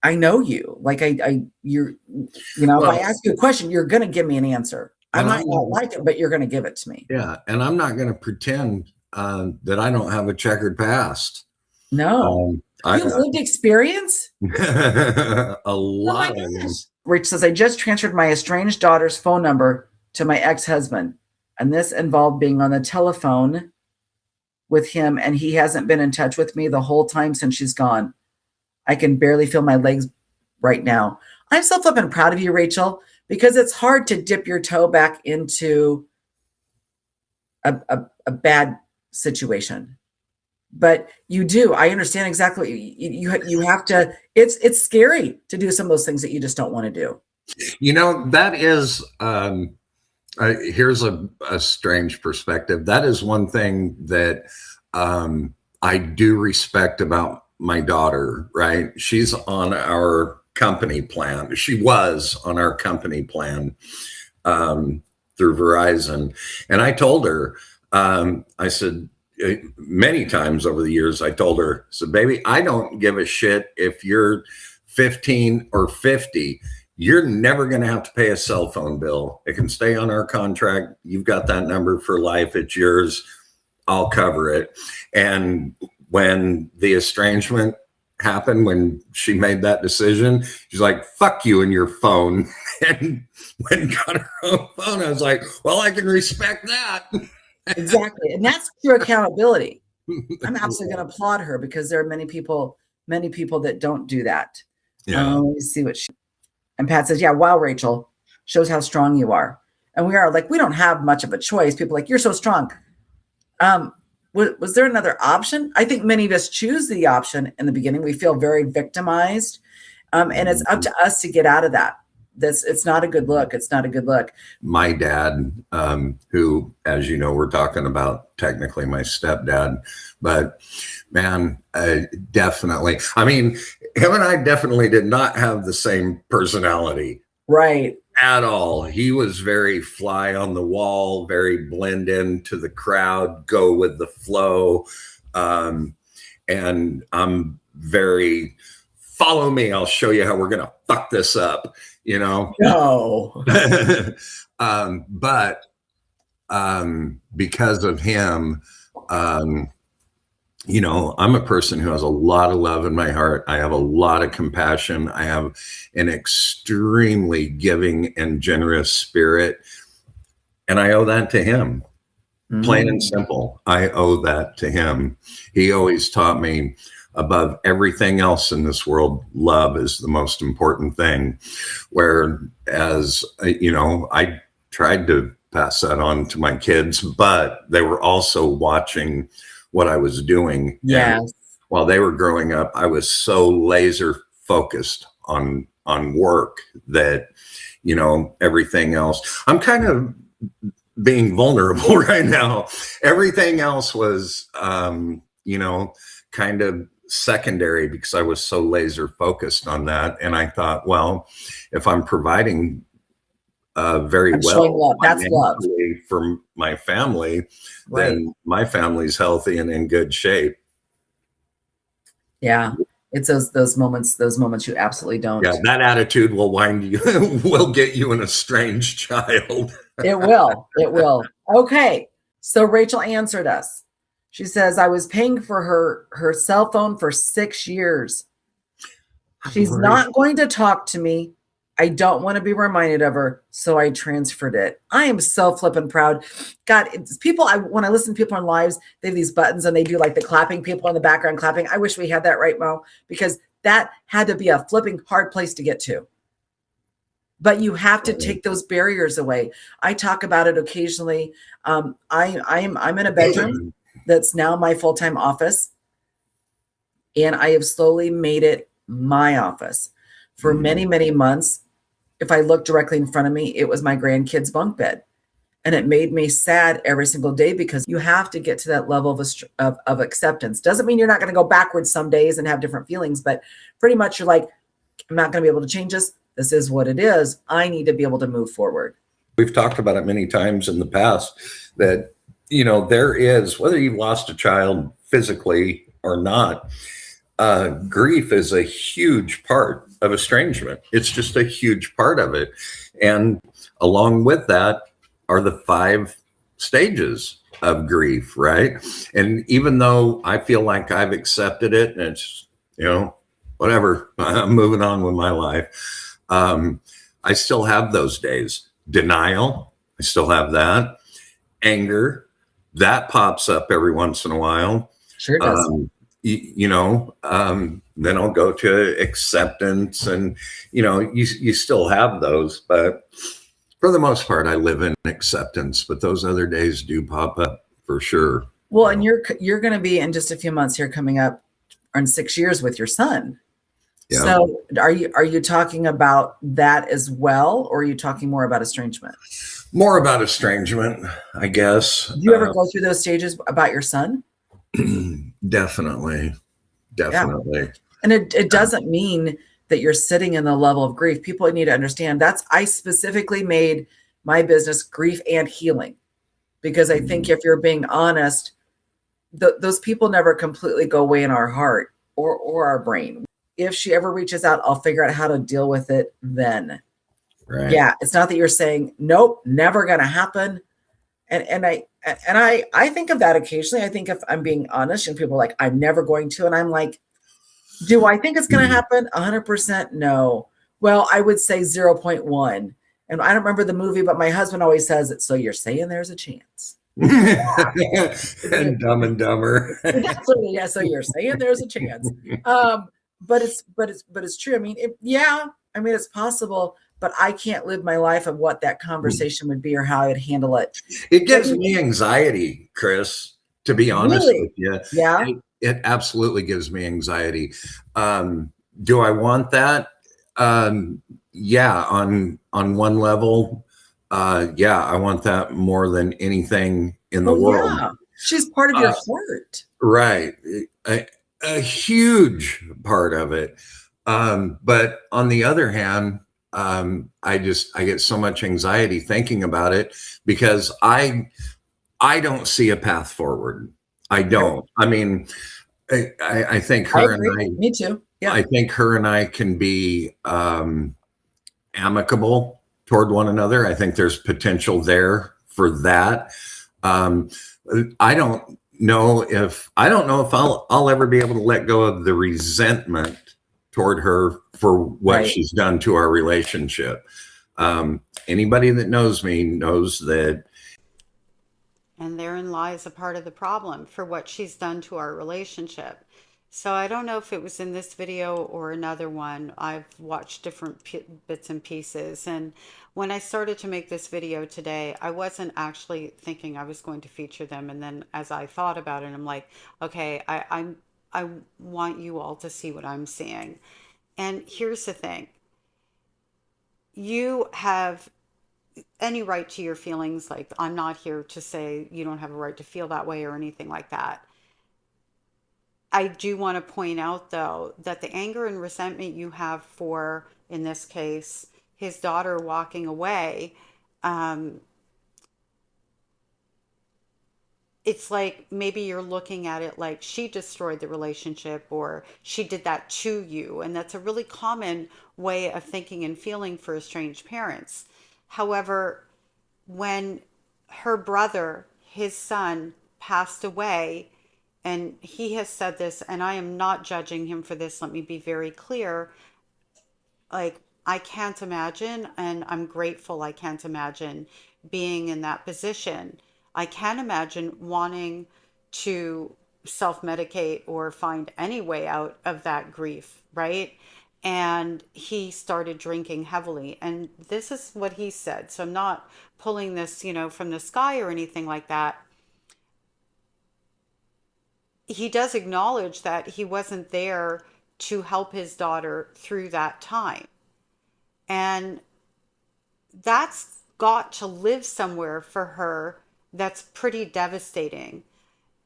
I know you. Like you're, well, if I ask you a question, you're going to give me an answer. I might not like it, but you're going to give it to me. Yeah. And I'm not going to pretend that I don't have a checkered past. No. You lived experience? A lot. Rich says, I just transferred my estranged daughter's phone number to my ex-husband. And this involved being on the telephone with him. And he hasn't been in touch with me the whole time since she's gone. I can barely feel my legs right now. I'm so flipping proud of you, Rachel, because it's hard to dip your toe back into a bad situation. But you do. I understand exactly. You have to. It's scary to do some of those things that you just don't want to do. You know, that is. Here's a strange perspective. That is one thing that I do respect about my daughter. Right? She's on our company plan. She was on our company plan through Verizon, and I told her. I said. Many times over the years, I told her, so baby, I don't give a shit if you're 15 or 50. You're never going to have to pay a cell phone bill. It can stay on our contract. You've got that number for life. It's yours. I'll cover it. And when the estrangement happened, when she made that decision, she's like, fuck you and your phone. And when got her own phone, I was like, well, I can respect that. Exactly. And that's true accountability. I'm absolutely going to applaud her because there are many people that don't do that. Yeah. Let me see what and Pat says, yeah, wow, Rachel, shows how strong you are. And we are like, we don't have much of a choice. People are like, you're so strong. Was there another option? I think many of us choose the option in the beginning. We feel very victimized. And it's up to us to get out of that. It's not a good look. It's not a good look. My dad, who, as you know, we're talking about technically my stepdad, but man, definitely. I mean, him and I definitely did not have the same personality. Right. At all. He was very fly on the wall, very blend into the crowd, go with the flow. And I'm very, follow me. I'll show you how we're going to fuck this up. You know, no. But because of him, you know, I'm a person who has a lot of love in my heart. I have a lot of compassion. I have an extremely giving and generous spirit. And I owe that to him. Plain and simple. I owe that to him. He always taught me, above everything else in this world, love is the most important thing. Whereas, you know, I tried to pass that on to my kids, but they were also watching what I was doing. Yes. And while they were growing up, I was so laser focused on work that, you know, everything else, I'm kind of being vulnerable right now. Everything else was, you know, kind of secondary because I was so laser focused on that. And I thought, well, if I'm providing very well that's love for my family, right, then my family's healthy and in good shape. Yeah, It's those moments you absolutely Yeah, don't. that attitude will wind you, will get you an estranged child. It will. It will. Okay. So Rachel answered us. She says, I was paying for her cell phone for 6 years. She's Lori, not going to talk to me. I don't want to be reminded of her, so I transferred it. I am so flippin' proud. God, it's people. When I listen to people on lives, they have these buttons and they do like the clapping, people in the background clapping. I wish we had that, right, Mo? Because that had to be a flipping hard place to get to. But you have to take those barriers away. I talk about it occasionally. I'm in a bedroom that's now my full-time office, and I have slowly made it my office. For many, many months, if I looked directly in front of me, it was my grandkids' bunk bed. And it made me sad every single day, because you have to get to that level of acceptance. Doesn't mean you're not going to go backwards some days and have different feelings, but pretty much you're like, I'm not going to be able to change this. This is what it is. I need to be able to move forward. we've talked about it many times in the past that, there is, whether you've lost a child physically or not, grief is a huge part of estrangement. It's just a huge part of it. And along with that are the 5 stages of grief, right? And even though I feel like I've accepted it and it's, whatever, I'm moving on with my life, I still have those days. Denial, I still have that. Anger, that pops up every once in a while. Sure does. Then I'll go to acceptance, and you still have those, but for the most part I live in acceptance, but those other days do pop up for sure. Well, and you're going to be in just a few months here coming up on 6 years with your son. Yeah. So are you talking about that as well, or are you talking more about estrangement? More about estrangement, I guess. Do you ever go through those stages about your son? Definitely. Yeah. And it doesn't mean that you're sitting in the level of grief. People need to understand I specifically made my business Grief and Healing, because I think if you're being honest, those people never completely go away in our heart or our brain. If she ever reaches out, I'll figure out how to deal with it then. Right. Yeah, it's not that you're saying, nope, never going to happen. And I think of that occasionally. I think if I'm being honest, and people are like, I'm never going to. And I'm like, do I think it's going to happen? 100% no. Well, I would say 0.1. And I don't remember the movie, but my husband always says it. So you're saying there's a chance. And Dumb and Dumber. Absolutely, yeah. So you're saying there's a chance. But it's true. I mean, it's possible, but I can't live my life of what that conversation would be or how I'd handle it. It gives me anxiety, Chris, to be honest with you. Yeah. It absolutely gives me anxiety. Do I want that? Yeah, on one level, I want that more than anything in the world. Yeah. She's part of your heart. Right. A huge part of it. But on the other hand, I get so much anxiety thinking about it, because I don't see a path forward. I don't. I mean, I think her and I. Me too. Yeah. I think her and I can be amicable toward one another. I think there's potential there for that. I don't know if I'll ever be able to let go of the resentment toward her for what she's done to our relationship. Anybody that knows me knows that. And therein lies a part of the problem, for what she's done to our relationship. So I don't know if it was in this video or another one. I've watched different bits and pieces. And when I started to make this video today, I wasn't actually thinking I was going to feature them. And then as I thought about it, I'm like, okay, I want you all to see what I'm seeing. And here's the thing. You have any right to your feelings. Like, I'm not here to say you don't have a right to feel that way or anything like that. I do want to point out, though, that the anger and resentment you have for, in this case, his daughter walking away, it's like maybe you're looking at it like she destroyed the relationship or she did that to you. And that's a really common way of thinking and feeling for estranged parents. However, when her brother, his son, passed away, and he has said this, and I am not judging him for this, let me be very clear. Like, I can't imagine, and I'm grateful I can't imagine being in that position. I can imagine wanting to self medicate or find any way out of that grief, right? And he started drinking heavily. And this is what he said. So I'm not pulling this, from the sky or anything like that. He does acknowledge that he wasn't there to help his daughter through that time. And that's got to live somewhere for her that's pretty devastating.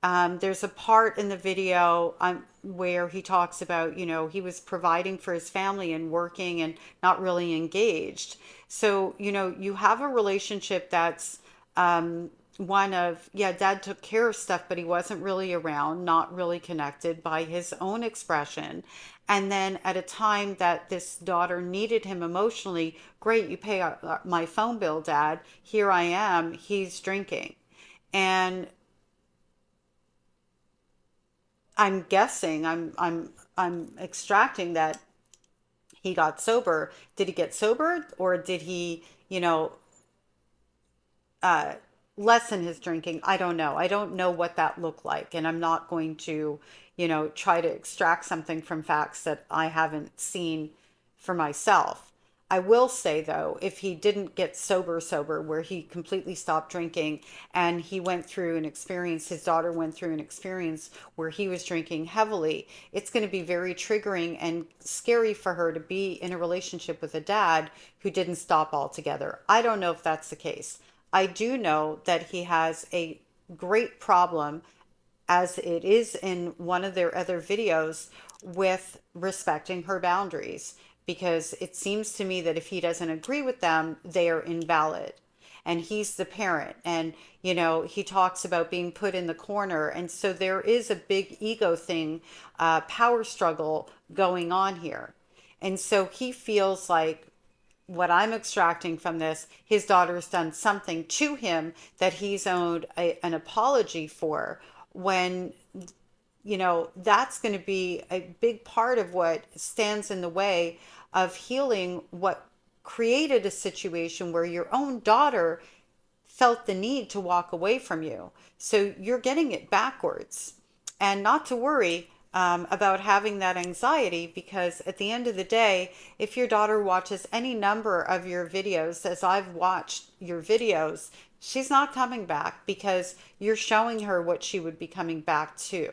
There's a part in the video where he talks about, he was providing for his family and working and not really engaged. So, you have a relationship that's one of, yeah, dad took care of stuff, but he wasn't really around, not really connected by his own expression. And then at a time that this daughter needed him emotionally, great, you pay my phone bill, dad. Here I am. He's drinking. And I'm guessing, I'm extracting that he got sober. Did he get sober or did he, uh, lessen his drinking? I don't know. I don't know what that looked like. And I'm not going to, try to extract something from facts that I haven't seen for myself. I will say though, if he didn't get sober, where he completely stopped drinking and he went through an experience, his daughter went through an experience where he was drinking heavily, it's going to be very triggering and scary for her to be in a relationship with a dad who didn't stop altogether. I don't know if that's the case. I do know that he has a great problem, as it is in one of their other videos, with respecting her boundaries. Because it seems to me that if he doesn't agree with them, they are invalid. And he's the parent. And, he talks about being put in the corner. And so there is a big ego thing, power struggle going on here. And so he feels like what I'm extracting from this, his daughter's done something to him that he's owed an apology for, when that's going to be a big part of what stands in the way of healing what created a situation where your own daughter felt the need to walk away from you. So you're getting it backwards. And not to worry about having that anxiety, because at the end of the day, if your daughter watches any number of your videos, as I've watched your videos, she's not coming back because you're showing her what she would be coming back to.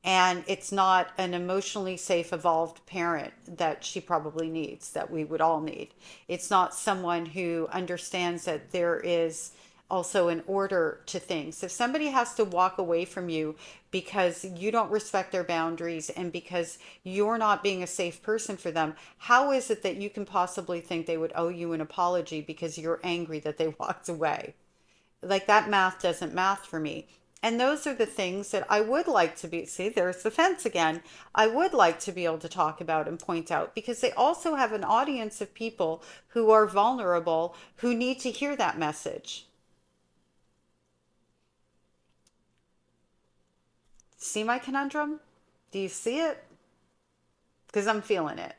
And it's not an emotionally safe, evolved parent that she probably needs, that we would all need. It's not someone who understands that there is also an order to things. If somebody has to walk away from you because you don't respect their boundaries and because you're not being a safe person for them, how is it that you can possibly think they would owe you an apology because you're angry that they walked away? Like, that math doesn't math for me. And those are the things that I would like to be, see, there's the fence again. I would like to be able to talk about and point out, because they also have an audience of people who are vulnerable, who need to hear that message. See my conundrum? Do you see it? Because I'm feeling it.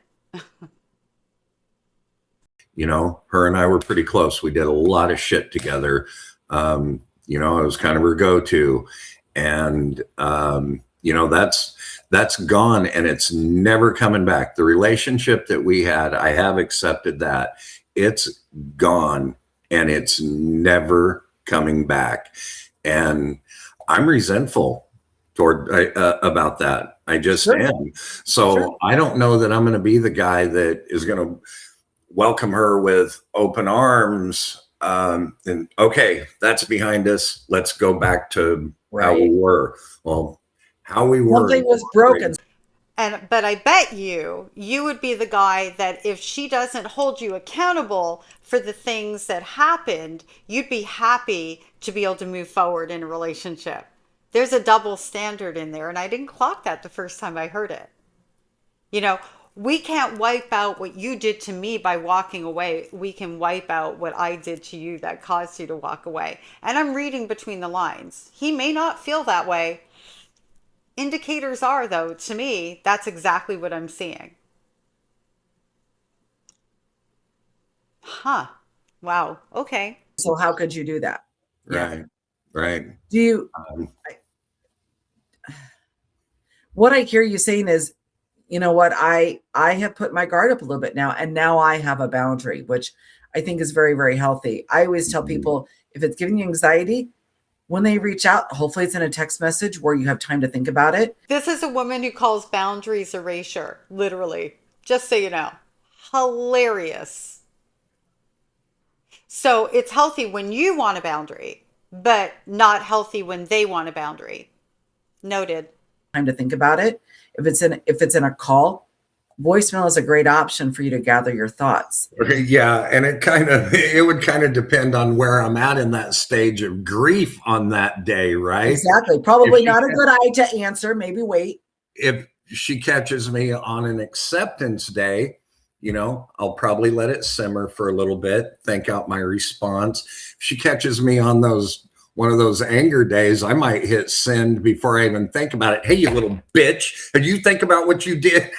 Her and I were pretty close. We did a lot of shit together. I was kind of her go-to, and that's gone, and it's never coming back. The relationship that we had, I have accepted that it's gone, and it's never coming back. And I'm resentful toward about that. I just am. So I don't know that I'm going to be the guy that is going to welcome her with open arms. And okay, that's behind us. Let's go back to how we were. Well, how we were. Something was broken. But I bet you would be the guy that if she doesn't hold you accountable for the things that happened, you'd be happy to be able to move forward in a relationship. There's a double standard in there, and I didn't clock that the first time I heard it. You know, we can't wipe out what you did to me by walking away. We can wipe out what I did to you that caused you to walk away. And I'm reading between the lines. He may not feel that way. Indicators are, though, to me, that's exactly what I'm seeing. Huh. Wow. Okay. So how could you do that? Yeah. Right. Right. Do you, Um, what I hear you saying is, you know what, I have put my guard up a little bit now, and now I have a boundary, which I think is very, very healthy. I always tell people, if it's giving you anxiety, when they reach out, hopefully it's in a text message where you have time to think about it. This is a woman who calls boundaries erasure, literally. Just so you know. Hilarious. So it's healthy when you want a boundary, but not healthy when they want a boundary. Noted. Time to think about it. If it's in a call, voicemail is a great option for you to gather your thoughts. yeah, and it would kind of depend on where I'm at in that stage of grief on that day, right? Exactly. Probably not a good eye to answer. Maybe wait. If she catches me on an acceptance day, I'll probably let it simmer for a little bit, think out my response. If she catches me on one of those anger days, I might hit send before I even think about it. Hey, you little bitch, did you think about what you did?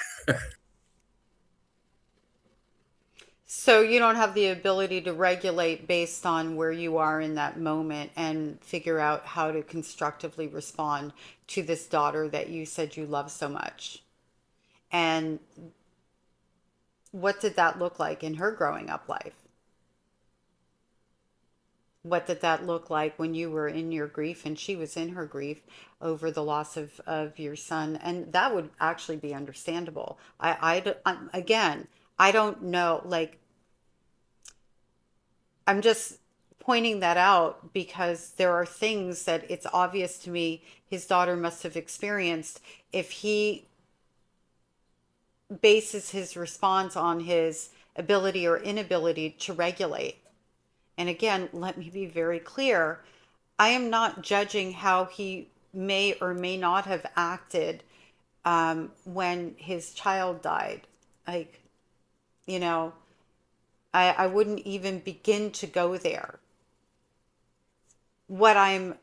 So you don't have the ability to regulate based on where you are in that moment and figure out how to constructively respond to this daughter that you said you love so much. And what did that look like in her growing up life? What did that look like when you were in your grief and she was in her grief over the loss of your son? And that would actually be understandable. Again, I don't know, like, I'm just pointing that out because there are things that it's obvious to me his daughter must have experienced if he bases his response on his ability or inability to regulate. And again, let me be very clear. I am not judging how he may or may not have acted when his child died. Like, you know, I wouldn't even begin to go there. What I'm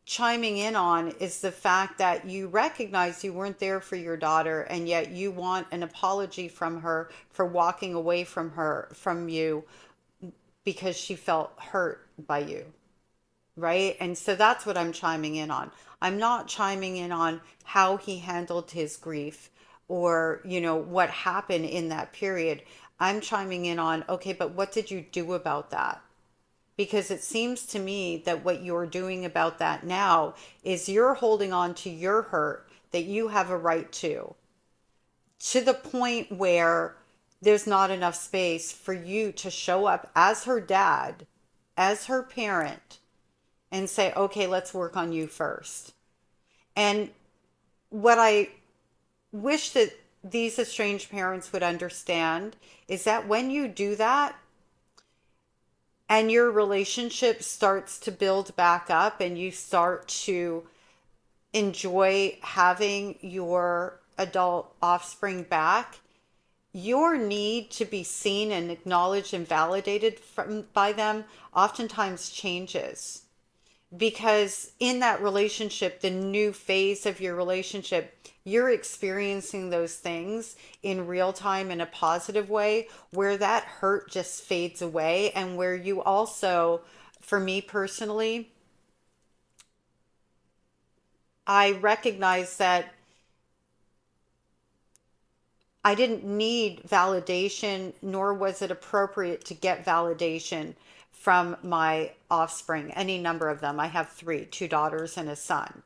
chiming in on is the fact that you recognize you weren't there for your daughter, and yet you want an apology from her for walking away from you because she felt hurt by you, right? And so that's what I'm chiming in on. I'm not chiming in on how he handled his grief or, what happened in that period. I'm chiming in on, okay, but what did you do about that? Because it seems to me that what you're doing about that now is you're holding on to your hurt that you have a right to the point where there's not enough space for you to show up as her dad, as her parent, and say, okay, let's work on you first. And what I wish that these estranged parents would understand is that when you do that and your relationship starts to build back up and you start to enjoy having your adult offspring back, your need to be seen and acknowledged and validated by them oftentimes changes. Because in that relationship, the new phase of your relationship, you're experiencing those things in real time in a positive way where that hurt just fades away. And where you also, for me personally, I recognize that I didn't need validation, nor was it appropriate to get validation from my offspring, any number of them. I have three, two daughters and a son.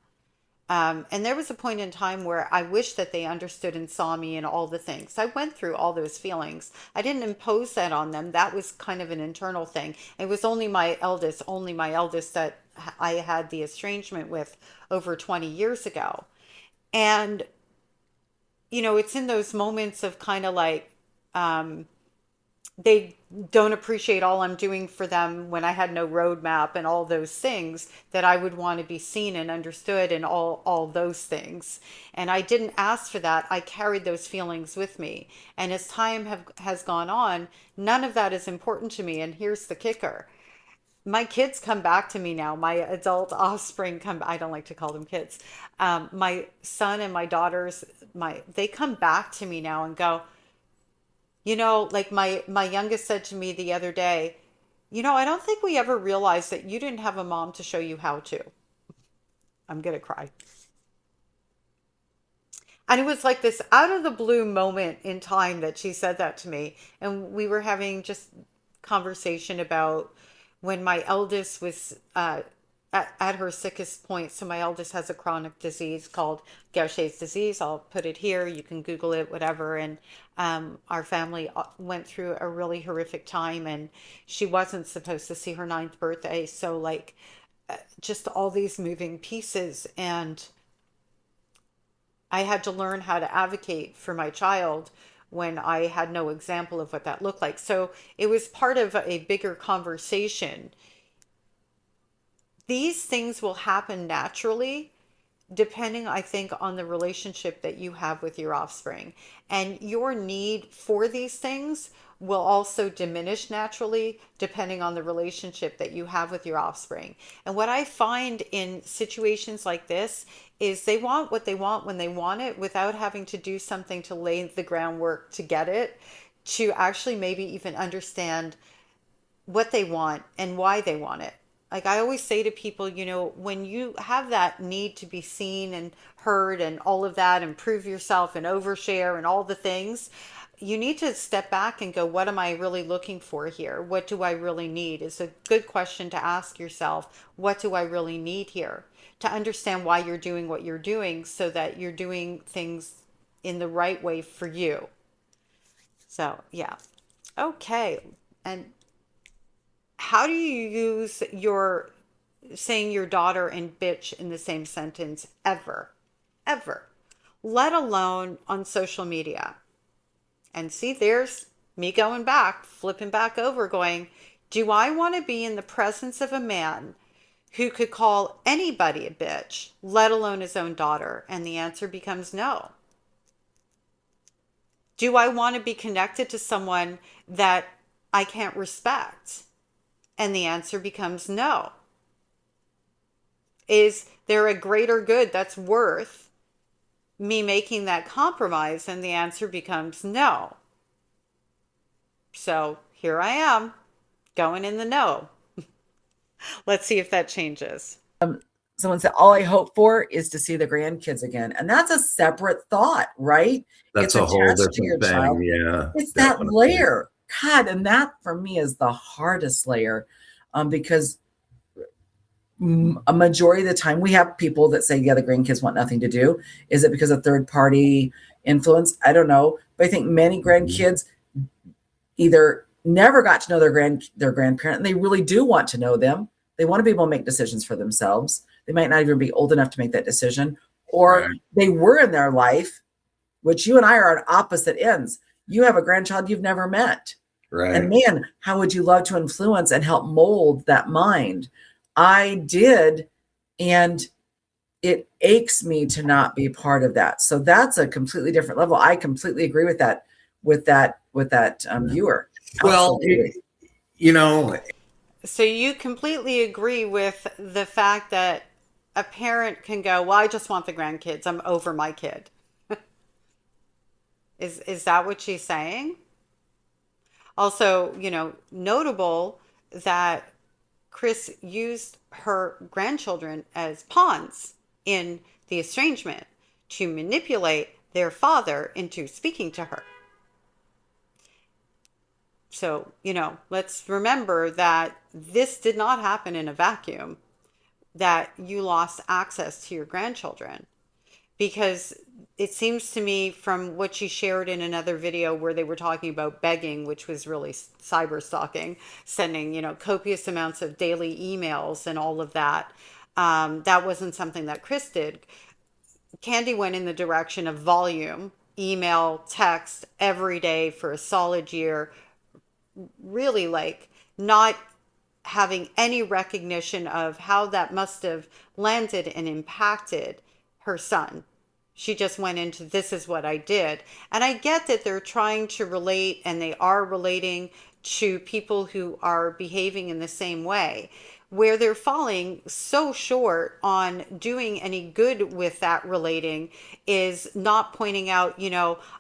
And there was a point in time where I wish that they understood and saw me in all the things. I went through all those feelings. I didn't impose that on them. That was kind of an internal thing. It was only my eldest that I had the estrangement with over 20 years ago. And it's in those moments of kind of like, um, they don't appreciate all I'm doing for them when I had no roadmap and all those things, that I would want to be seen and understood and all those things. And I didn't ask for that. I carried those feelings with me. And as time has gone on, none of that is important to me. And here's the kicker. My kids come back to me now. My adult offspring come, I don't like to call them kids. My son and my daughters, they come back to me now and go, like my youngest said to me the other day, I don't think we ever realized that you didn't have a mom to show you how to. I'm gonna cry. And it was like this out of the blue moment in time that she said that to me. And we were having just conversation about when my eldest was at her sickest point. So my eldest has a chronic disease called Gaucher's disease. I'll put it here. You can Google it, whatever. And our family went through a really horrific time, and she wasn't supposed to see her ninth birthday. So like, just all these moving pieces, and I had to learn how to advocate for my child when I had no example of what that looked like. So it was part of a bigger conversation. These things will happen naturally depending, I think, on the relationship that you have with your offspring. And your need for these things will also diminish naturally depending on the relationship that you have with your offspring. And what I find in situations like this is they want what they want when they want it without having to do something to lay the groundwork to get it, to actually maybe even understand what they want and why they want it. Like I always say to people, when you have that need to be seen and heard and all of that, and prove yourself and overshare and all the things, you need to step back and go, what am I really looking for here? What do I really need? It's a good question to ask yourself. What do I really need here? To understand why you're doing what you're doing, so that you're doing things in the right way for you. So, yeah. Okay. And how do you use your saying your daughter and bitch in the same sentence ever? Ever. Let alone on social media. And see, there's me going back, flipping back over, going, do I want to be in the presence of a man who could call anybody a bitch, let alone his own daughter? And the answer becomes no. Do I want to be connected to someone that I can't respect? And the answer becomes no. Is there a greater good that's worth me making that compromise? And the answer becomes no. So here I am, going in the no. Let's see if that changes. Someone said, all I hope for is to see the grandkids again. And that's a separate thought, right? That's It's a whole attached to your different child. thing. Yeah, It's that definitely. layer. God, and that for me is the hardest layer, because a majority of the time we have people that say, yeah, the grandkids want nothing to do. Is it because of third party influence? I don't know. But I think many Mhm. grandkids either never got to know their grandparent, and they really do want to know them. They want to be able to make decisions for themselves. They might not even be old enough to make that decision, or Right, they were in their life, which you and I are on opposite ends. You have a grandchild you've never met. And right. man, how would you love to influence and help mold that mind? I did, and it aches me to not be part of that. So that's a completely different level. I completely agree with that, viewer. Well, Absolutely. you know, So you completely agree with the fact that a parent can go, well, I just want the grandkids. I'm over my kid. Is that what she's saying? Also, notable that Chris used her grandchildren as pawns in the estrangement to manipulate their father into speaking to her. So, let's remember that this did not happen in a vacuum, that you lost access to your grandchildren. Because it seems to me from what she shared in another video where they were talking about begging, which was really cyber stalking, sending, copious amounts of daily emails and all of that. That wasn't something that Chris did. Candy went in the direction of volume email, text every day for a solid year, really like not having any recognition of how that must have landed and impacted her son. She just went into this is what I did. And I get that they're trying to relate and they are relating to people who are behaving in the same way. Where they're falling so short on doing any good with that relating is not pointing out,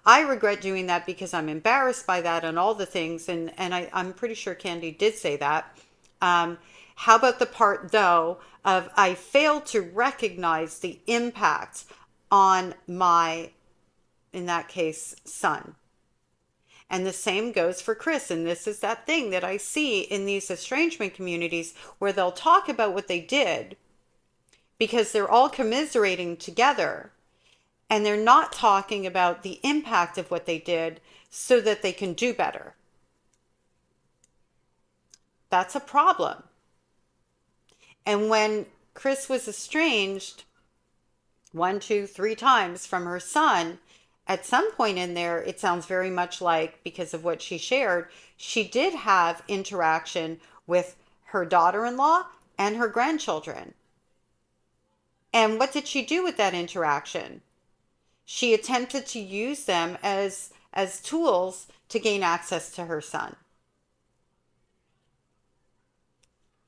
I regret doing that because I'm embarrassed by that and all the things. And I'm pretty sure Candy did say that. How about the part, though, of I failed to recognize the impact on my, in that case, son? And the same goes for Chris. And this is that thing that I see in these estrangement communities where they'll talk about what they did because they're all commiserating together and they're not talking about the impact of what they did so that they can do better. That's a problem. And when Chris was estranged 1, 2, 3 times from her son, at some point in there, it sounds very much like, because of what she shared, she did have interaction with her daughter-in-law and her grandchildren. And what did she do with that interaction? She attempted to use them as tools to gain access to her son.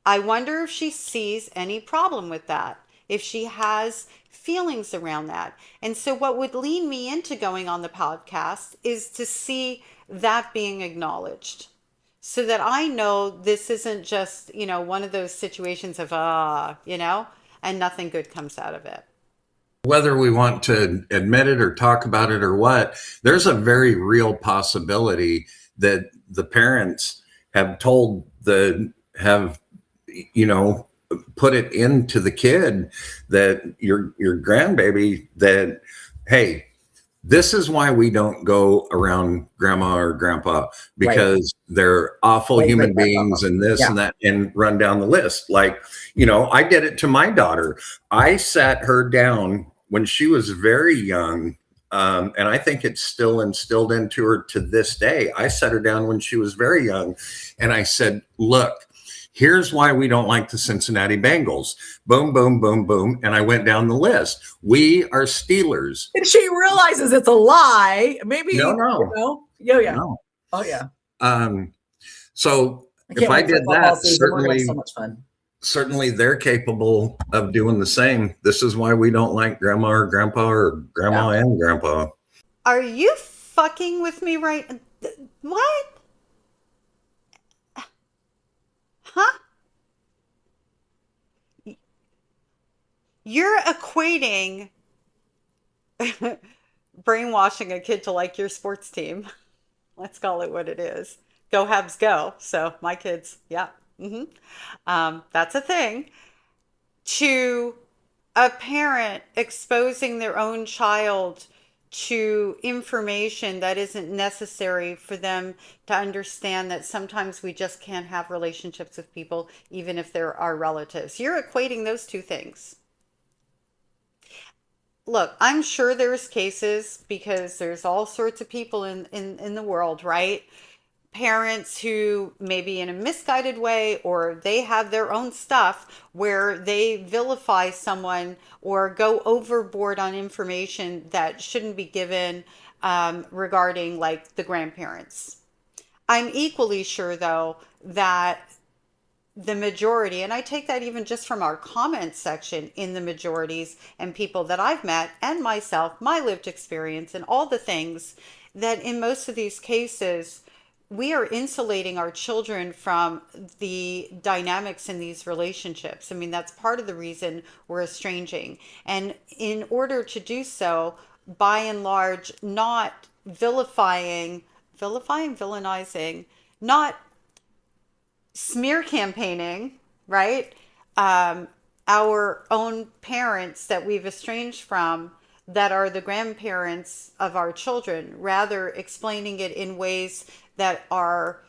I wonder if she sees any problem with that, if she has feelings around that. And so, what would lead me into going on the podcast is to see that being acknowledged so that I know this isn't just, one of those situations of, and nothing good comes out of it. Whether we want to admit it or talk about it or what, there's a very real possibility that the parents have put it into the kid, that your grandbaby, that, hey, this is why we don't go around grandma or grandpa, because they're awful human beings and this and that, and run down the list. Like, I did it to my daughter. I sat her down when she was very young. And I think it's still instilled into her to this day. I sat her down when she was very young and I said, look, here's why we don't like the Cincinnati Bengals. Boom, boom, boom, boom. And I went down the list. We are Steelers. And she realizes it's a lie. Maybe. No. Yeah. No. Oh, yeah. So if I did that, certainly, so much fun. Certainly they're capable of doing the same. This is why we don't like grandma or grandpa or grandma and grandpa. Are you fucking with me right? What? Huh? You're equating brainwashing a kid to like your sports team. Let's call it what it is. Go Habs go. So my kids, yeah. That's a thing. To a parent exposing their own child to information that isn't necessary for them to understand that sometimes we just can't have relationships with people, even if they're our relatives. You're equating those two things. Look, I'm sure there's cases, because there's all sorts of people in the world, right? Parents who maybe in a misguided way, or they have their own stuff where they vilify someone or go overboard on information that shouldn't be given, regarding like the grandparents. I'm equally sure, though, that the majority, and I take that even just from our comment section, in the majorities and people that I've met and myself, my lived experience and all the things, that in most of these cases, we are insulating our children from the dynamics in these relationships. I mean, that's part of the reason we're estranging. And in order to do so, by and large, not villainizing, not smear campaigning, right? Our own parents that we've estranged from, that are the grandparents of our children, rather explaining it in ways that are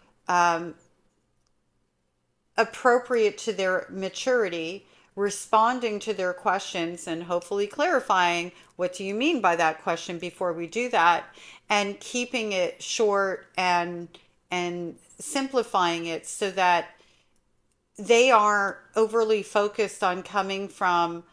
appropriate to their maturity, responding to their questions and hopefully clarifying what do you mean by that question before we do that, and keeping it short and simplifying it so that they aren't overly focused on coming from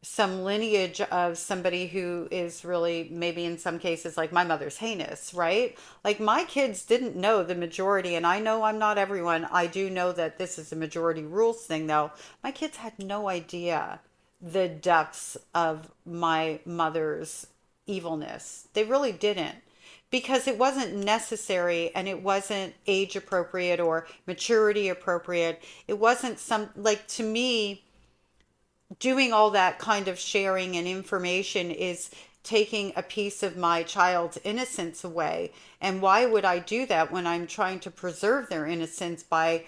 some lineage of somebody who is really, maybe in some cases, like my mother's heinous, right? Like my kids didn't know the majority, and I know I'm not everyone. I do know that this is a majority rules thing, though. My kids had no idea the depths of my mother's evilness. They really didn't, because it wasn't necessary and it wasn't age appropriate or maturity appropriate. It wasn't some, like, to me, doing all that kind of sharing and information is taking a piece of my child's innocence away. And why would I do that when I'm trying to preserve their innocence by,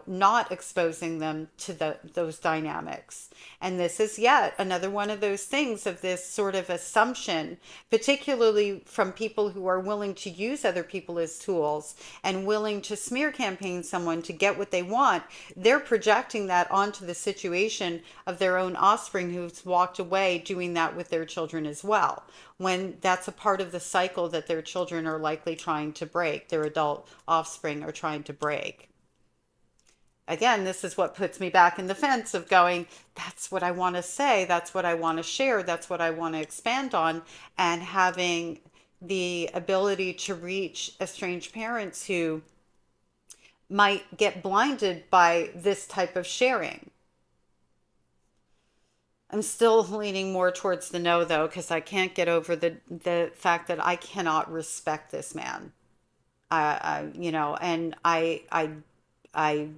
not exposing them to those dynamics? And this is yet another one of those things of this sort of assumption, particularly from people who are willing to use other people as tools and willing to smear campaign someone to get what they want. They're projecting that onto the situation of their own offspring who's walked away, doing that with their children as well, when that's a part of the cycle that their children are likely trying to break, their adult offspring are trying to break. Again, this is what puts me back in the fence of going, that's what I want to say, that's what I want to share, that's what I want to expand on, and having the ability to reach estranged parents who might get blinded by this type of sharing. I'm still leaning more towards the no, though, because I can't get over the fact that I cannot respect this man. And I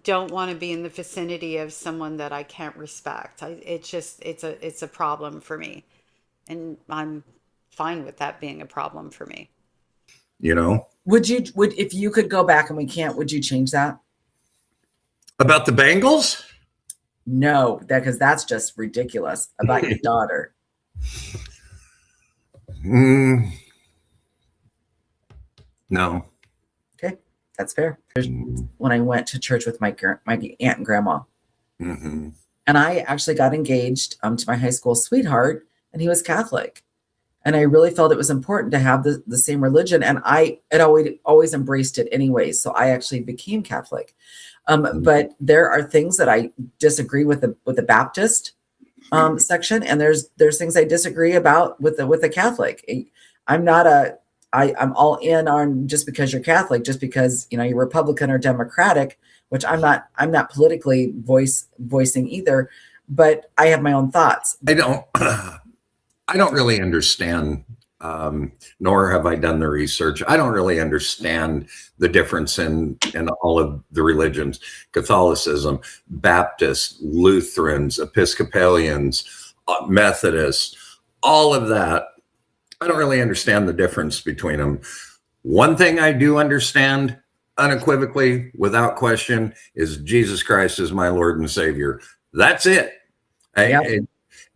don't want to be in the vicinity of someone that I can't respect. It's a problem for me, and I'm fine with that being a problem for me. Would if you could go back and we can't, would you change that? About the Bengals? No, because that's just ridiculous about your daughter. No. Okay, that's fair. When I went to church with my aunt and grandma, Mm-hmm. and I actually got engaged to my high school sweetheart, and he was Catholic, and I really felt it was important to have the same religion, and I had always embraced it anyway. So I actually became Catholic. But there are things that I disagree with the Baptist section, and there's things I disagree about with the Catholic. I'm all in on just because you're Catholic, just because you're Republican or Democratic, which I'm not politically voicing either, but I have my own thoughts. I don't really understand, nor have I done the research. I don't really understand the difference in all of the religions: Catholicism, Baptist, Lutherans, Episcopalians, Methodists, all of that. I don't really understand the difference between them. One thing I do understand unequivocally, without question, is Jesus Christ is my Lord and Savior. That's it. Yep.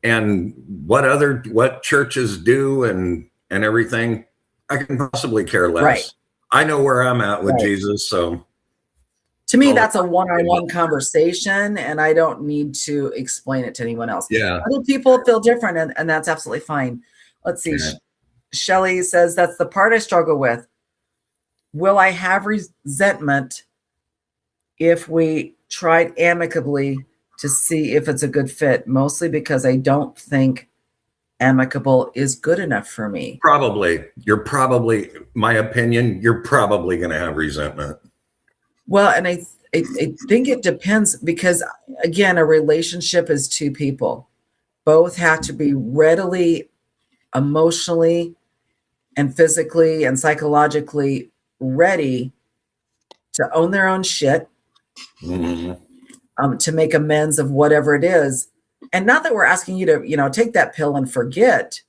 And what churches do and everything, I can possibly care less. Right. I know where I'm at with Jesus. So to me, that's a one-on-one conversation, and I don't need to explain it to anyone else. Yeah. Other people feel different, and that's absolutely fine. Let's see. Yeah. Shelley says, that's the part I struggle with. Will I have resentment if we tried amicably to see if it's a good fit? Mostly because I don't think amicable is good enough for me. Probably. My opinion, you're probably going to have resentment. Well, and I think it depends, because, again, a relationship is two people. Both have to be readily, emotionally, and physically and psychologically ready to own their own shit, to make amends of whatever it is. And not that we're asking you to, take that pill and forget,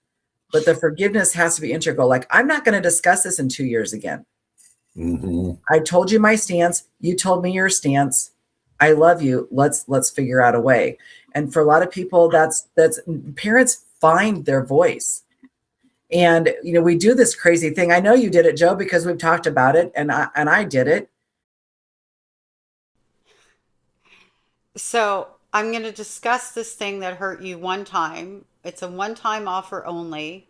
but the forgiveness has to be integral. Like, I'm not going to discuss this in 2 years again. Mm-hmm. I told you my stance. You told me your stance. I love you. Let's figure out a way. And for a lot of people, that's parents find their voice. And, we do this crazy thing. I know you did it, Joe, because we've talked about it, and I did it. So I'm going to discuss this thing that hurt you one time. It's a one time offer only.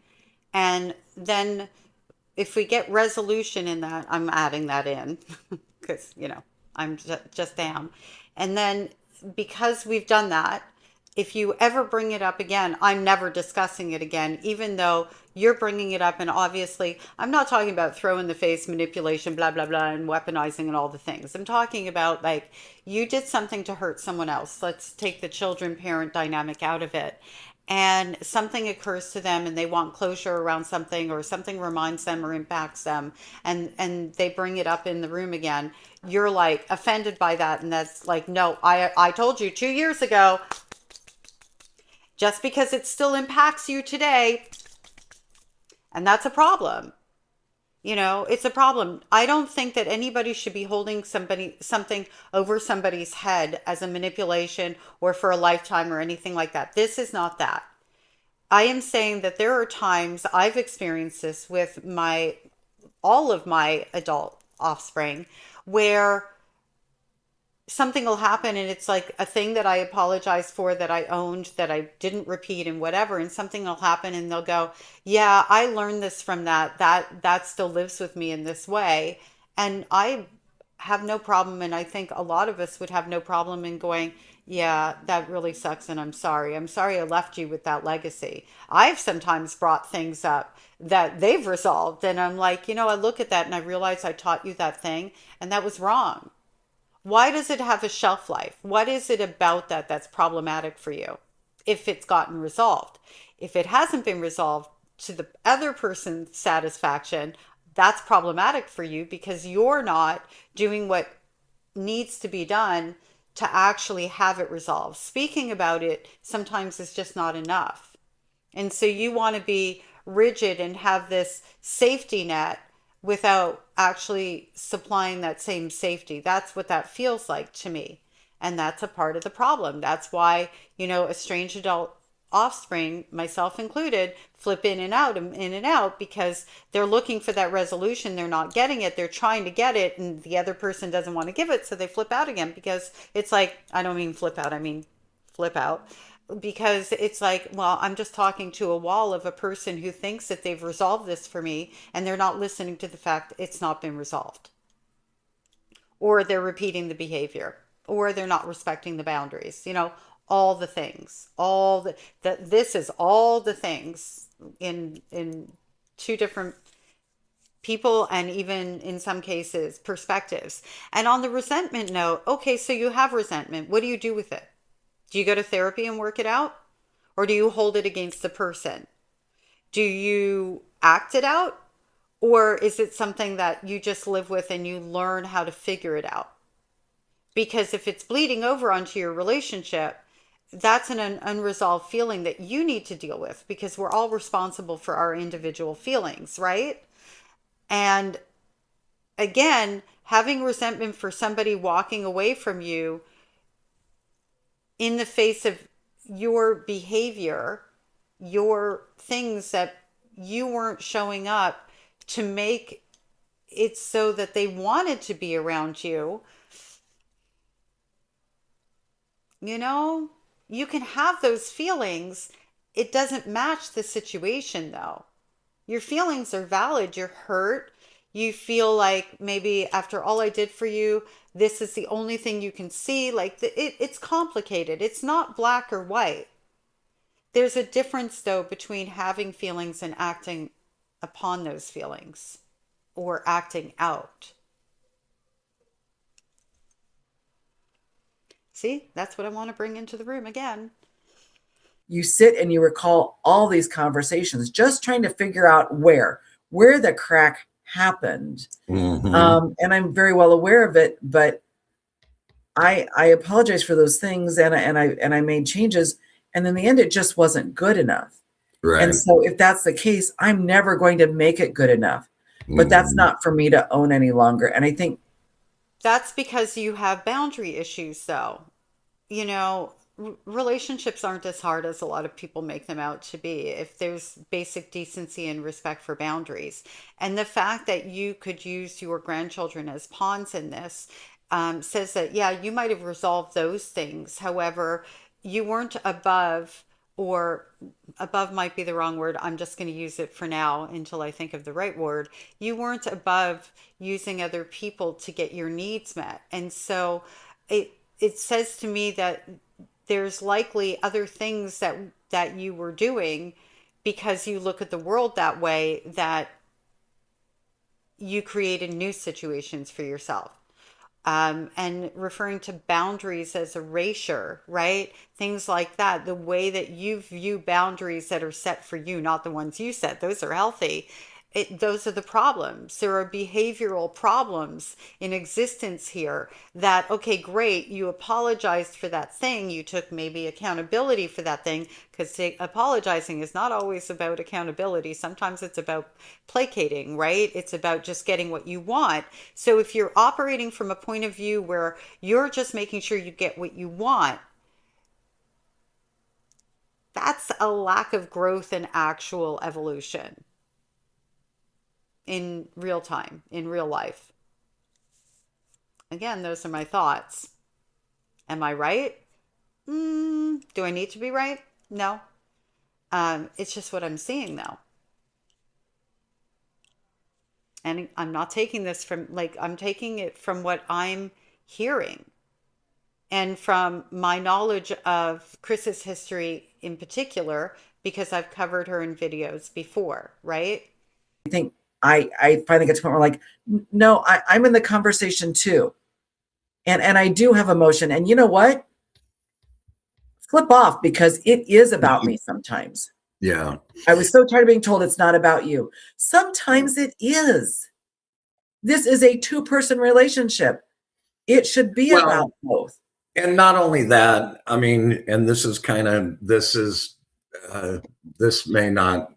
And then if we get resolution in that, I'm adding that in because, I'm just am. And then because we've done that, if you ever bring it up again, I'm never discussing it again, even though you're bringing it up. And obviously, I'm not talking about throw in the face manipulation, blah, blah, blah, and weaponizing and all the things. I'm talking about like you did something to hurt someone else. Let's take the children parent dynamic out of it. And something occurs to them and they want closure around something, or something reminds them or impacts them, and they bring it up in the room again. You're like offended by that, and that's like, no, I told you 2 years ago. Just because it still impacts you today, and that's a problem. It's a problem. I don't think that anybody should be holding something over somebody's head as a manipulation or for a lifetime or anything like that. This is not that. I am saying that there are times I've experienced this with my all of my adult offspring, where something will happen and it's like a thing that I apologize for, that I owned, that I didn't repeat and whatever, and something will happen and they'll go, "Yeah, I learned this from that still lives with me in this way." And I have no problem, and I think a lot of us would have no problem in going, "Yeah, that really sucks and I'm sorry. I'm sorry I left you with that legacy." I've sometimes brought things up that they've resolved and I'm like, I look at that and I realize I taught you that thing and that was wrong. Why does it have a shelf life? What is it about that that's problematic for you if it's gotten resolved? If it hasn't been resolved to the other person's satisfaction, that's problematic for you because you're not doing what needs to be done to actually have it resolved. Speaking about it sometimes is just not enough. And so you want to be rigid and have this safety net without actually supplying that same safety. That's what that feels like to me. And that's a part of the problem. That's why, estranged adult offspring, myself included, flip in and out because they're looking for that resolution. They're not getting it. They're trying to get it, and the other person doesn't want to give it. So they flip out again because it's like, I don't mean flip out, I mean flip out, because it's like, well, I'm just talking to a wall of a person who thinks that they've resolved this for me, and they're not listening to the fact it's not been resolved, or they're repeating the behavior, or they're not respecting the boundaries. All the things, all the that this is all the things in two different people, and even in some cases perspectives. And on the resentment note, okay, so you have resentment. What do you do with it? Do you go to therapy and work it out? Or do you hold it against the person? Do you act it out? Or is it something that you just live with and you learn how to figure it out? Because if it's bleeding over onto your relationship, that's an unresolved feeling that you need to deal with, because we're all responsible for our individual feelings, right? And again, having resentment for somebody walking away from you in the face of your behavior, your things that you weren't showing up to make it so that they wanted to be around you, you know, you can have those feelings. It doesn't match the situation though. Your feelings are valid. You're hurt. You feel like maybe after all I did for you, this is the only thing you can see. Like it's complicated. It's not black or white. There's a difference though between having feelings and acting upon those feelings, or acting out. See, that's what I want to bring into the room again. You sit and you recall all these conversations, just trying to figure out where the crack happened. And I'm very well aware of it, but I apologize for those things, and I made changes, and in the end, it just wasn't good enough. Right. And so, if that's the case, I'm never going to make it good enough. But that's not for me to own any longer. And I think that's because you have boundary issues, though. Relationships aren't as hard as a lot of people make them out to be if there's basic decency and respect for boundaries. And the fact that you could use your grandchildren as pawns in this, says that, yeah, you might have resolved those things. However, you weren't above, or above might be the wrong word. I'm just going to use it for now until I think of the right word. You weren't above using other people to get your needs met. And so it says to me that there's likely other things that you were doing because you look at the world that way, that you created new situations for yourself. And referring to boundaries as erasure, right? Things like that. The way that you view boundaries that are set for you, not the ones you set, those are healthy. Those are the problems. There are behavioral problems in existence here that, okay, great, you apologized for that thing. You took maybe accountability for that thing, because apologizing is not always about accountability. Sometimes it's about placating, right? It's about just getting what you want. So if you're operating from a point of view where you're just making sure you get what you want, that's a lack of growth and actual evolution in real time, in real life. Again, those are my thoughts. Am I right? Do I need to be right? No. It's just what I'm seeing, though. And I'm not taking this from, like, I'm taking it from what I'm hearing and from my knowledge of Chris's history in particular, because I've covered her in videos before, right? I think I finally get to a point where like, no, I'm in the conversation too. And I do have emotion. And you know what? Flip off, because it is about me sometimes. Yeah. I was so tired of being told it's not about you. Sometimes it is. This is a two-person relationship. It should be about Well, both. and not only that, I mean, and this is kind of, uh, this may not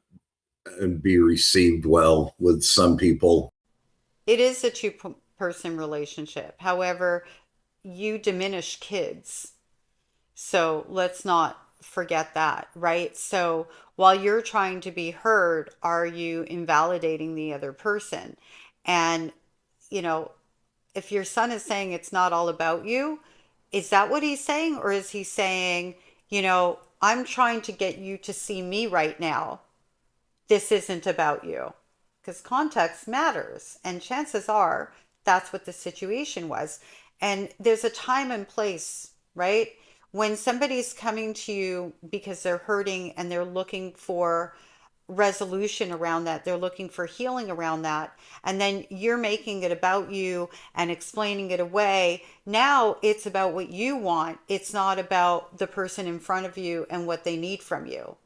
be received well with some people. It is a two-person relationship. However, you diminish kids. So let's not forget that, right? So while you're trying to be heard, are you invalidating the other person? And, you know, if your son is saying it's not all about you, is that what he's saying? Or is he saying, I'm trying to get you to see me right now. This isn't about you? Because context matters. And chances are that's what the situation was. And there's a time and place, right? When somebody's coming to you because they're hurting and they're looking for resolution around that, they're looking for healing around that, and then you're making it about you and explaining it away. Now it's about what you want. It's not about the person in front of you and what they need from you.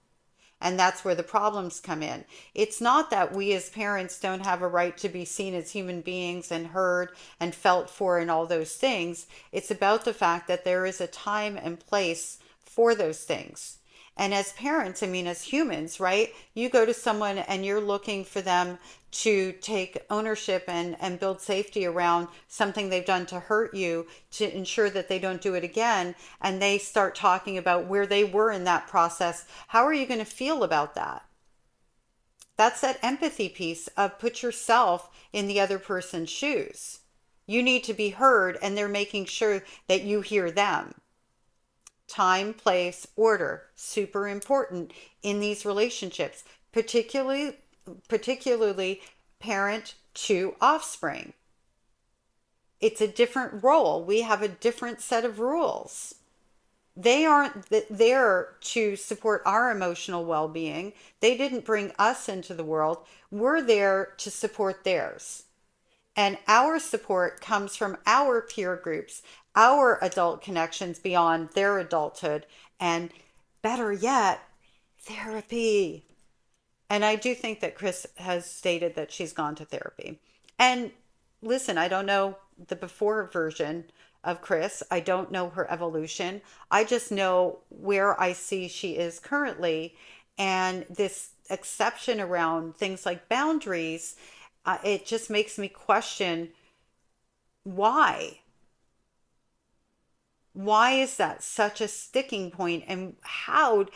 And that's where the problems come in. It's not that we as parents don't have a right to be seen as human beings and heard and felt for and all those things. It's about the fact that there is a time and place for those things. And as parents, I mean, as humans, right? You go to someone and you're looking for them to take ownership and build safety around something they've done to hurt you, to ensure that they don't do it again. And they start talking about where they were in that process. How are you going to feel about that? That's that empathy piece of put yourself in the other person's shoes. You need to be heard, and they're making sure that you hear them. Time, place, order, super important in these relationships, particularly parent to offspring. It's a different role. We have a different set of rules. They aren't there to support our emotional well-being. They didn't bring us into the world. We're there to support theirs. And our support comes from our peer groups, our adult connections beyond their adulthood, and better yet, therapy. And I do think that Chris has stated that she's gone to therapy. And listen, I don't know the before version of Chris. I don't know her evolution. I just know where I see she is currently. And this exception around things like boundaries, it just makes me question why. Why is that such a sticking point? And how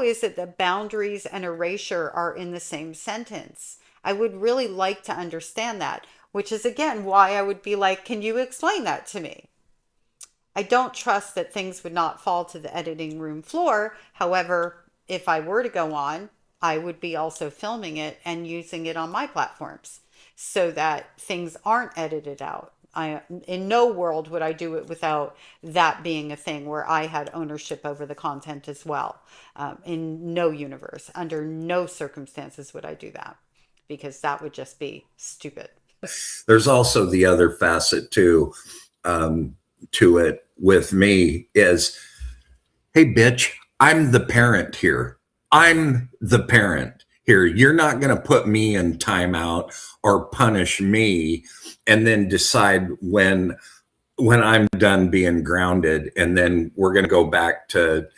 is it that boundaries and erasure are in the same sentence? I would really like to understand that. which is again why I would be like, can you explain that to me? I don't trust that things would not fall to the editing room floor. However, if I were to go on, I would be also filming it and using it on my platforms so that things aren't edited out. In no world would I do it without that being a thing where I had ownership over the content as well. In no universe, under no circumstances would I do that, because that would just be stupid. There's also the other facet too, to it with me is, hey, bitch, I'm the parent here. I'm the parent here. You're not going to put me in timeout or punish me and then decide when I'm done being grounded, and then we're going to go back to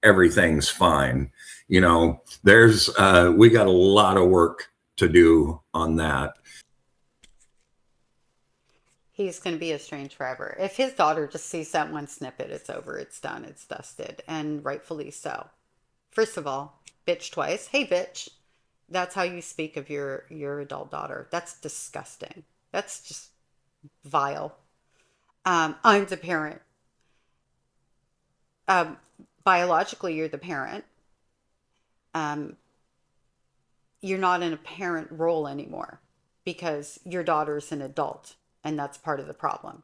everything's fine. You know, there's we got a lot of work to do on that. He's going to be estranged forever. If his daughter just sees that one snippet, it's over, it's done, it's dusted, and rightfully so. First of all, bitch twice. Hey, bitch. That's how you speak of your adult daughter. That's disgusting. That's just vile. I'm the parent. Biologically, you're the parent. You're not in a parent role anymore because your daughter's an adult, and that's part of the problem.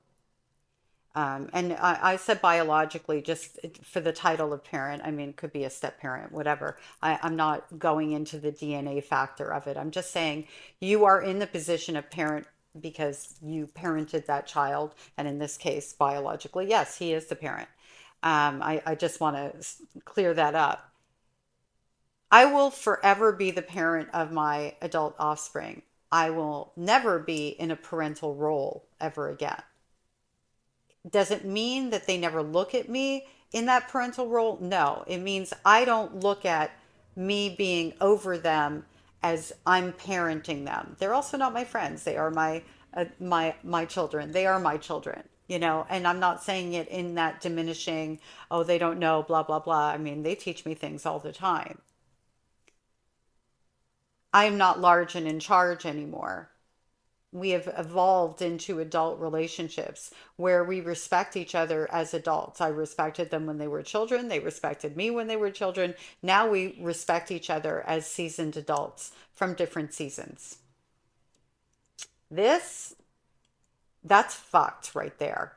And I said biologically just for the title of parent. I mean, it could be a step parent, whatever. I'm not going into the DNA factor of it. I'm just saying you are in the position of parent because you parented that child. And in this case, biologically, yes, he is the parent. I just want to clear that up. I will forever be the parent of my adult offspring. I will never be in a parental role ever again. Does it mean that they never look at me in that parental role? No, it means I don't look at me being over them as I'm parenting them. They're also not my friends. They are my children. They are my children, you know, and I'm not saying it in that diminishing, oh, they don't know, blah, blah, blah. I mean, they teach me things all the time. I am not large and in charge anymore. We have evolved into adult relationships where we respect each other as adults. I respected them when they were children. They respected me when they were children. Now we respect each other as seasoned adults from different seasons. That's fucked right there.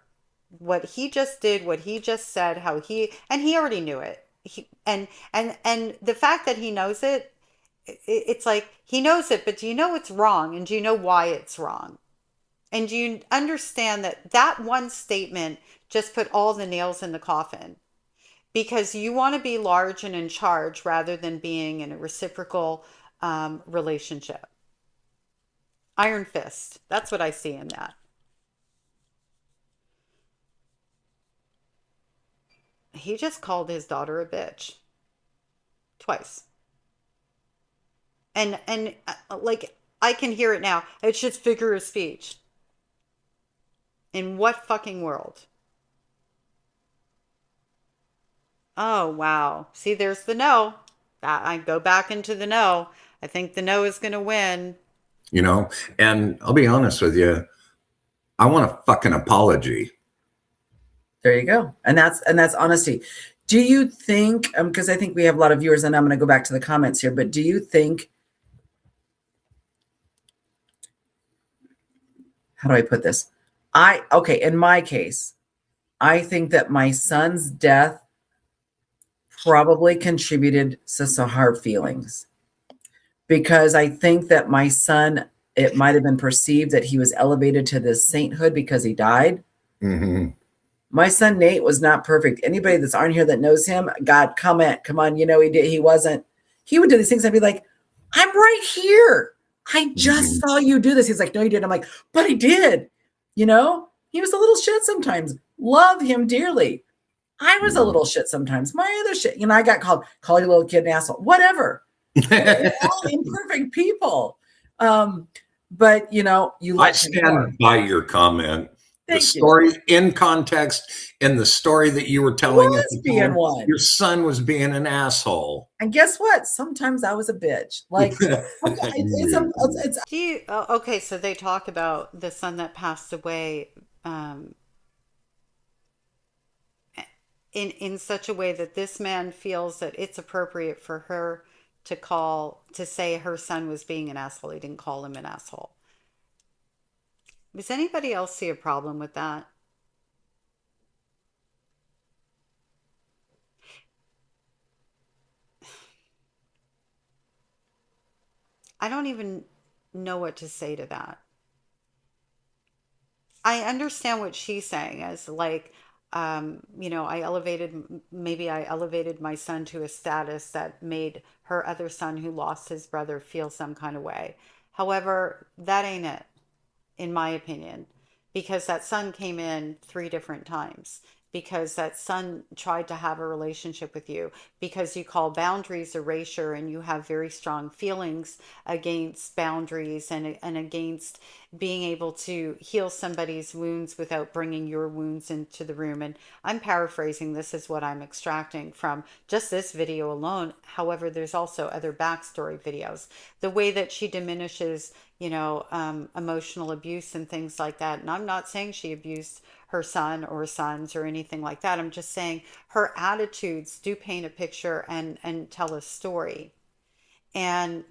What he just did, what he just said, and he already knew it. And the fact that he knows it, it's like he knows it, but do you know it's wrong? And do you know why it's wrong? And do you understand that one statement just put all the nails in the coffin? Because you want to be large and in charge rather than being in a reciprocal relationship. Iron fist. That's what I see in that. He just called his daughter a bitch. Twice. And like, I can hear it now. It's just figure of speech. In what fucking world? Oh, wow. See, there's the no. I go back into the no. I think the no is going to win. You know, and I'll be honest with you. I want a fucking apology. There you go. And that's honesty. Do you think, because I think we have a lot of viewers, and I'm going to go back to the comments here, but do you think, how do I put this? In my case, I think that my son's death probably contributed to some hard feelings, because I think that my son, it might have been perceived that he was elevated to this sainthood because he died. Mm-hmm. My son Nate was not perfect. Anybody that's on here that knows him, God, come on, you know, he wasn't. He would do these things. I'd be like, I'm right here. I just saw you do this. He's like, no, you didn't. I'm like, but I did. You know, he was a little shit sometimes. Love him dearly. I was a little shit sometimes. My other shit, you know, I got call your little kid an asshole, whatever. We're all imperfect people. But you know, I stand by your comment. The Thank you. story in context, in the story that you were I telling at was the being time, one. your son was being an asshole. And guess what? Sometimes I was a bitch. Like, okay, it's Do you, okay, so they talk about the son that passed away um, in such a way that this man feels that it's appropriate for her to say her son was being an asshole. He didn't call him an asshole. Does anybody else see a problem with that? I don't even know what to say to that. I understand what she's saying as like, maybe I elevated my son to a status that made her other son who lost his brother feel some kind of way. However, that ain't it, in my opinion, because that son came in three different times, because that son tried to have a relationship with you, because you call boundaries erasure and you have very strong feelings against boundaries and against being able to heal somebody's wounds without bringing your wounds into the room. And I'm paraphrasing, this is what I'm extracting from just this video alone. However, there's also other backstory videos. The way that she diminishes, emotional abuse and things like that. And I'm not saying she abused her son or sons or anything like that. I'm just saying her attitudes do paint a picture and tell a story. And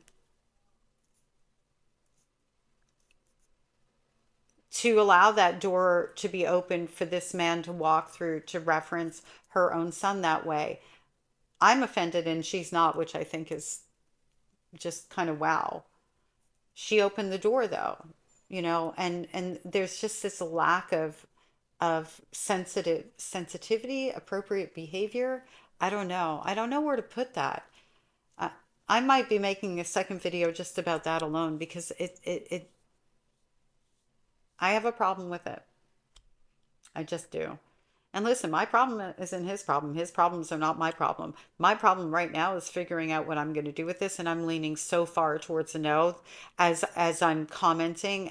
to allow that door to be open for this man to walk through to reference her own son that way, I'm offended and she's not, which I think is just kind of wow. She opened the door though, and there's just this lack of sensitivity, appropriate behavior. I don't know where to put that. uh, I might be making a second video just about that alone because it I have a problem with it. I just do. And listen, my problem isn't his problem. His problems are not my problem. My problem right now is figuring out what I'm going to do with this, and I'm leaning so far towards a no as I'm commenting,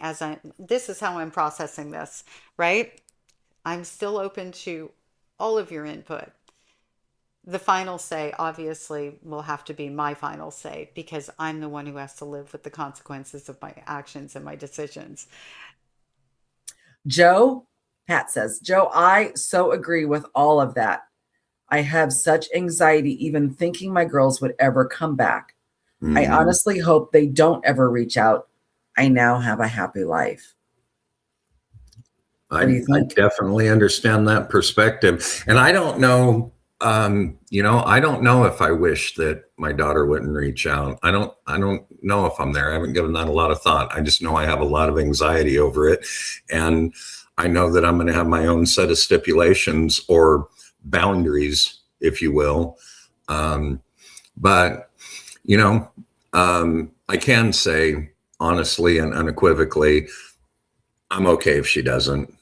this is how I'm processing this, right? I'm still open to all of your input. The final say obviously will have to be my final say because I'm the one who has to live with the consequences of my actions and my decisions. Joe, Pat says, Joe, I so agree with all of that. I have such anxiety even thinking my girls would ever come back. I honestly hope they don't ever reach out. I now have a happy life. What do you think? I definitely understand that perspective. And I don't know, I don't know if I wish that my daughter wouldn't reach out. I don't know if I'm there. I haven't given that a lot of thought. I just know I have a lot of anxiety over it. And I know that I'm going to have my own set of stipulations or boundaries, if you will. But, I can say honestly and unequivocally, I'm okay if she doesn't.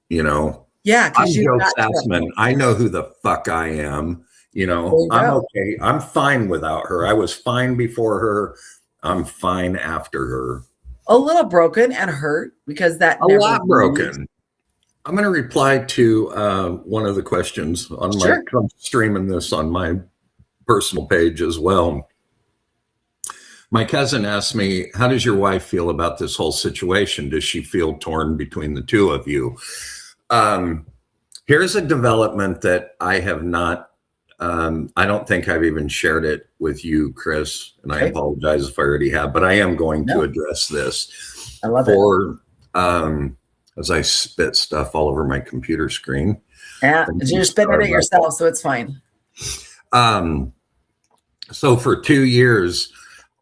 Yeah, because I'm Joe Sassman. I know who the fuck I am. I'm okay. I'm fine without her. I was fine before her. I'm fine after her. A little broken and hurt because that a lot broken. I'm going to reply to one of the questions on Sure. I'm streaming this on my personal page as well. My cousin asked me, how does your wife feel about this whole situation? Does she feel torn between the two of you? Here's a development that I have not, I don't think I've even shared it with you, Chris, and I apologize if I already have, but I am going to address this. I love it. As I spit stuff all over my computer screen. Yeah, you're spitting it yourself, so it's fine. So for 2 years,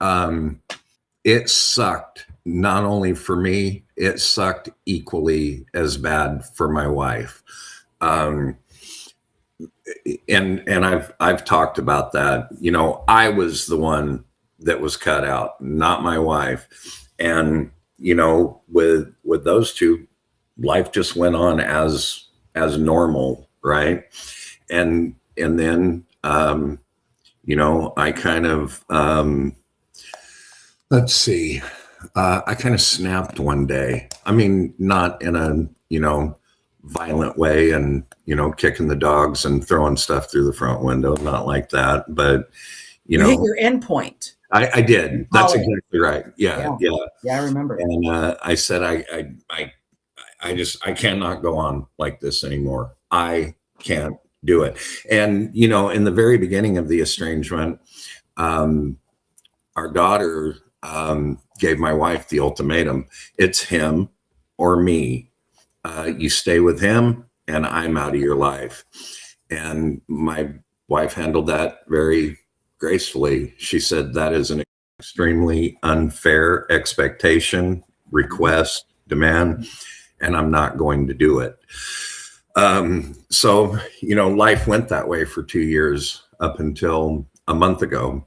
it sucked. Not only for me, it sucked equally as bad for my wife. And I've talked about that. I was the one that was cut out, not my wife. And with those two, life just went on as normal, right? And then I kind of let's see. I kind of snapped one day. I mean, not in a, violent way and, kicking the dogs and throwing stuff through the front window. Not like that. But, You hit your end point. I did. That's Holler. exactly right. Yeah. Yeah. Yeah. Yeah, I remember. And I said, I cannot go on like this anymore. I can't do it. And, in the very beginning of the estrangement, um, our daughter gave my wife the ultimatum. It's him or me. You stay with him and I'm out of your life. And my wife handled that very gracefully. She said, that is an extremely unfair expectation, request, demand, and I'm not going to do it. So, life went that way for 2 years up until a month ago.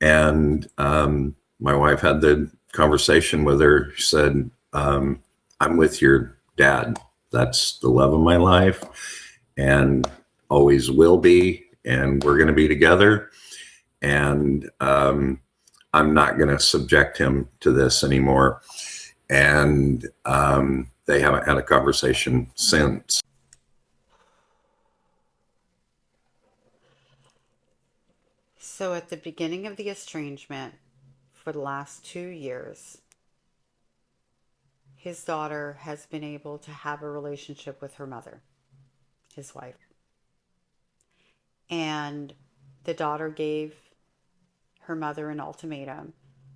And my wife had the conversation with her. She said, I'm with your dad. That's the love of my life and always will be. And we're going to be together. And I'm not going to subject him to this anymore. And they haven't had a conversation since. So at the beginning of the estrangement, for the last 2 years, his daughter has been able to have a relationship with her mother, his wife. And the daughter gave her mother an ultimatum.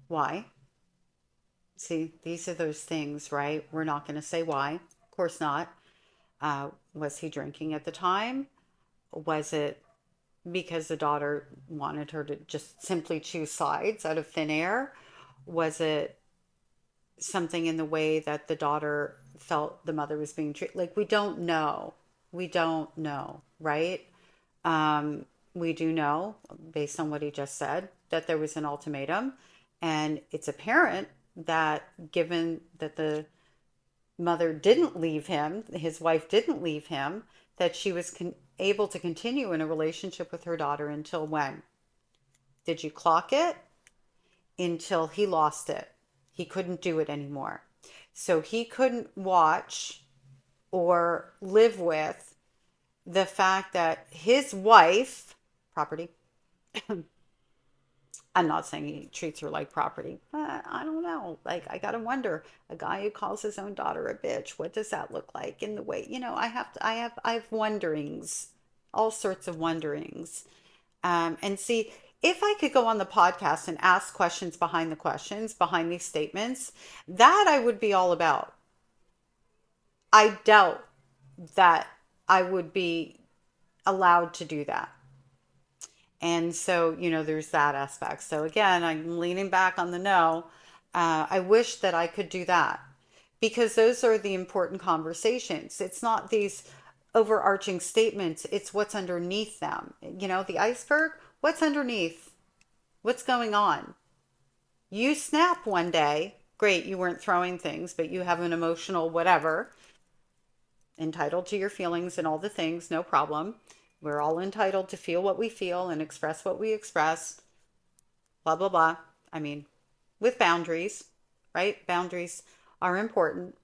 Why? See, these are those things, right? We're not going to say why. Of course not. Was he drinking at the time? Was it because the daughter wanted her to just simply choose sides out of thin air? Was it something in the way that the daughter felt the mother was being treated? Like, we don't know. We don't know, right? We do know, based on what he just said, that there was an ultimatum. And it's apparent that given that the mother didn't leave him, his wife didn't leave him, that she was able to continue in a relationship with her daughter until when? Did you clock it? Until he lost it. He couldn't do it anymore. So he couldn't watch or live with the fact that his wife, property, I'm not saying he treats her like property, but I don't know. Like, I gotta wonder, a guy who calls his own daughter a bitch, what does that look like in the way, I have wonderings, all sorts of wonderings. And see, if I could go on the podcast and ask questions behind the questions, behind these statements, that I would be all about. I doubt that I would be allowed to do that. And so, there's that aspect. So again, I'm leaning back on the no. I wish that I could do that because those are the important conversations. It's not these overarching statements, it's what's underneath them. The iceberg, what's underneath? What's going on? You snap one day, great, you weren't throwing things, but you have an emotional whatever, entitled to your feelings and all the things, no problem. We're all entitled to feel what we feel and express what we express, blah, blah, blah. I mean, with boundaries, right? Boundaries are important.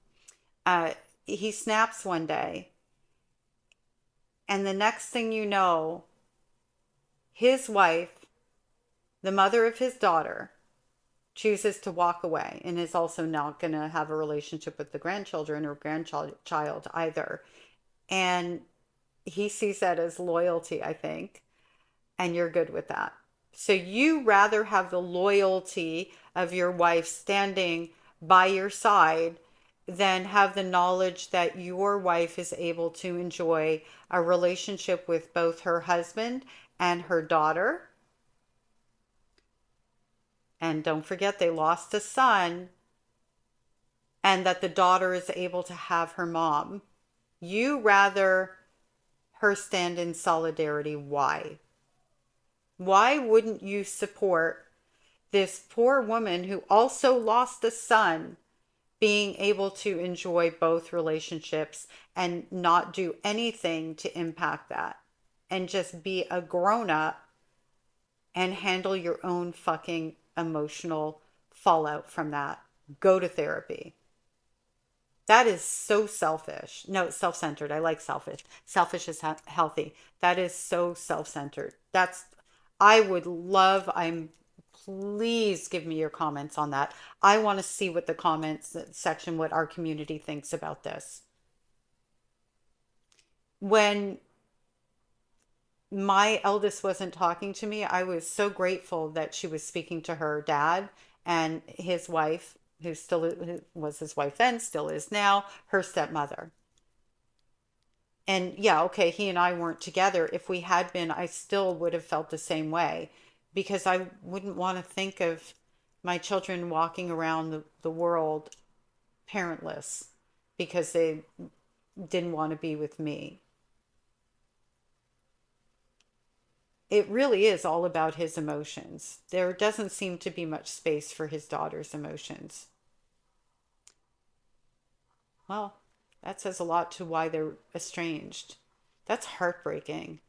He snaps one day, and the next thing you know, his wife, the mother of his daughter, chooses to walk away and is also not going to have a relationship with the grandchildren or grandchild either. And he sees that as loyalty, I think, and you're good with that. So you rather have the loyalty of your wife standing by your side than have the knowledge that your wife is able to enjoy a relationship with both her husband and her daughter. And don't forget, they lost a son, and that the daughter is able to have her mom. You rather her stand in solidarity. Why? Why wouldn't you support this poor woman who also lost a son being able to enjoy both relationships and not do anything to impact that and just be a grown up and handle your own fucking emotional fallout from that? Go to therapy. That is so selfish. No, self-centered. I like selfish. Selfish is healthy. That is so self-centered. That's, I would love, please give me your comments on that. I want to see what the comments section, what our community thinks about this. When my eldest wasn't talking to me, I was so grateful that she was speaking to her dad and his wife, who still was his wife then, still is now, her stepmother. And yeah, okay, he and I weren't together. If we had been, I still would have felt the same way because I wouldn't want to think of my children walking around the world parentless because they didn't want to be with me. It really is all about his emotions. There doesn't seem to be much space for his daughter's emotions. Well, that says a lot to why they're estranged. That's heartbreaking.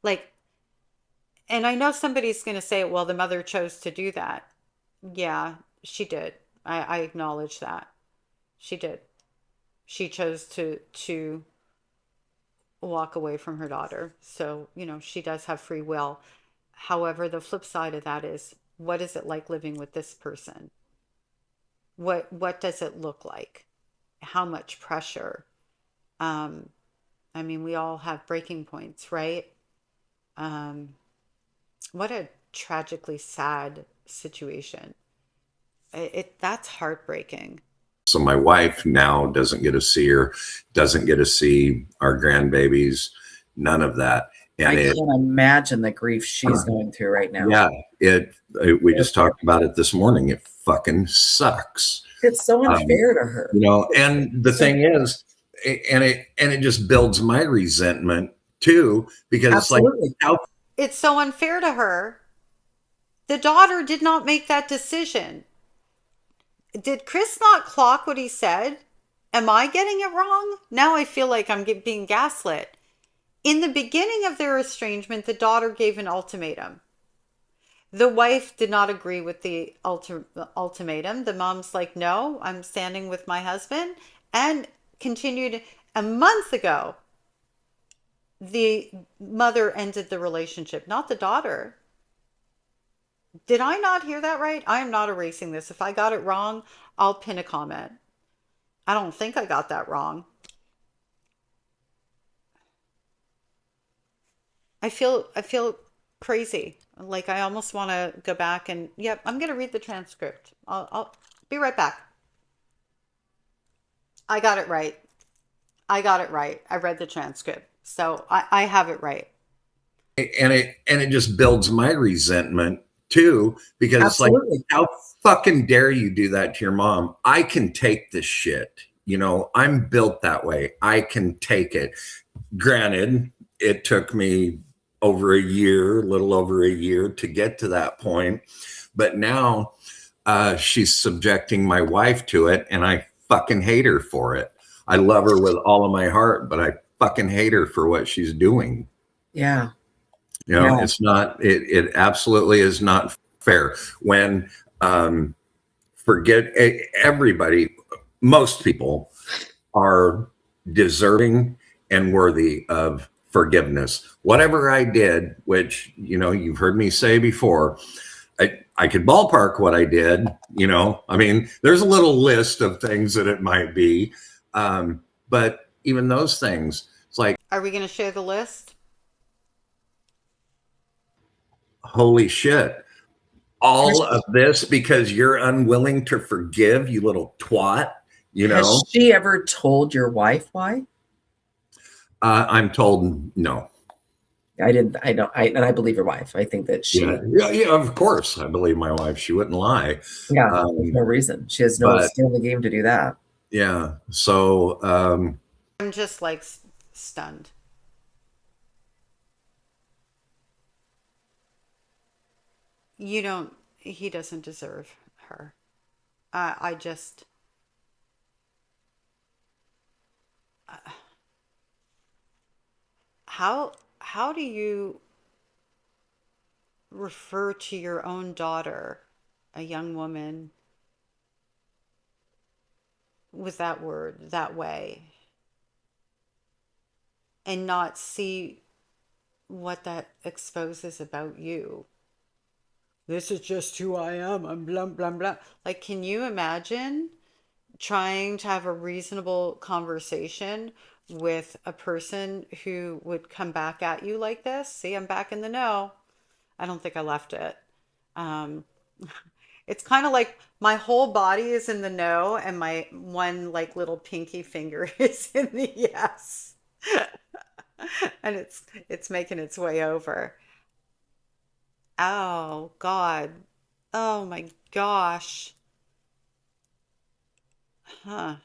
Like, and I know somebody's going to say, well, the mother chose to do that. Yeah, she did. I acknowledge that. She did. She chose to walk away from her daughter. So, she does have free will. However, the flip side of that is, what is it like living with this person? What does it look like? How much pressure? Um, I mean, we all have breaking points, right? Um, what a tragically sad situation. That's heartbreaking. So my wife now doesn't get to see her, doesn't get to see our grandbabies, none of that. I And it, can't imagine the grief she's going through right now. yeah, we just talked about it this morning. It fucking sucks. It's so Um, unfair to her. and the thing is, and it just builds my resentment too, because it's like, Absolutely. how It's so unfair to her. The daughter did not make that decision. Did Chris not clock what he said? Am I getting it wrong? Now I feel like I'm being gaslit. In the beginning of their estrangement, the daughter gave an ultimatum. The wife did not agree with the ultimatum. The mom's like, no, I'm standing with my husband. And continued a month ago, the mother ended the relationship, not the daughter. Did I not hear that right? I am not erasing this. If I got it wrong, I'll pin a comment. I don't think I got that wrong. I feel crazy. Like I almost want to go back and yep, I'm going to read the transcript. I'll be right back. I got it right. I got it right. I read the transcript. So I have it right. and it just builds my resentment too, because it's like, Absolutely. how fucking dare you do that to your mom? I can take this shit. I'm built that way. I can take it. Granted, it took me over a year, a little over a year to get to that point. But now she's subjecting my wife to it, and I fucking hate her for it. I love her with all of my heart, but I fucking hate her for what she's doing. Yeah. Yeah. It's not, it absolutely is not fair when, forget everybody, most people are deserving and worthy of forgiveness. Whatever I did, which, you've heard me say before, I could ballpark what I did, I mean, there's a little list of things that it might be. But even those things, it's like, Are we going to share the list? holy shit. All of this because you're unwilling to forgive, you little twat, Has she ever told your wife why? I'm told no. I didn't. I don't. And I believe your wife. I think that she. Yeah, of course. I believe my wife. She wouldn't lie. Yeah, there's no reason. She has no But skin in the game to do that. yeah, so I'm just like stunned. He doesn't deserve her. I just, how do you refer to your own daughter, a young woman, with that word that way and not see what that exposes about you. This is just who I am. I'm blah, blah, blah. Like, can you imagine trying to have a reasonable conversation with a person who would come back at you like this? See, I'm back in the know. I don't think I left it. Um, it's kind of like my whole body is in the no, and my one like little pinky finger is in the yes, and it's making its way over. Oh God. Oh my gosh. Huh.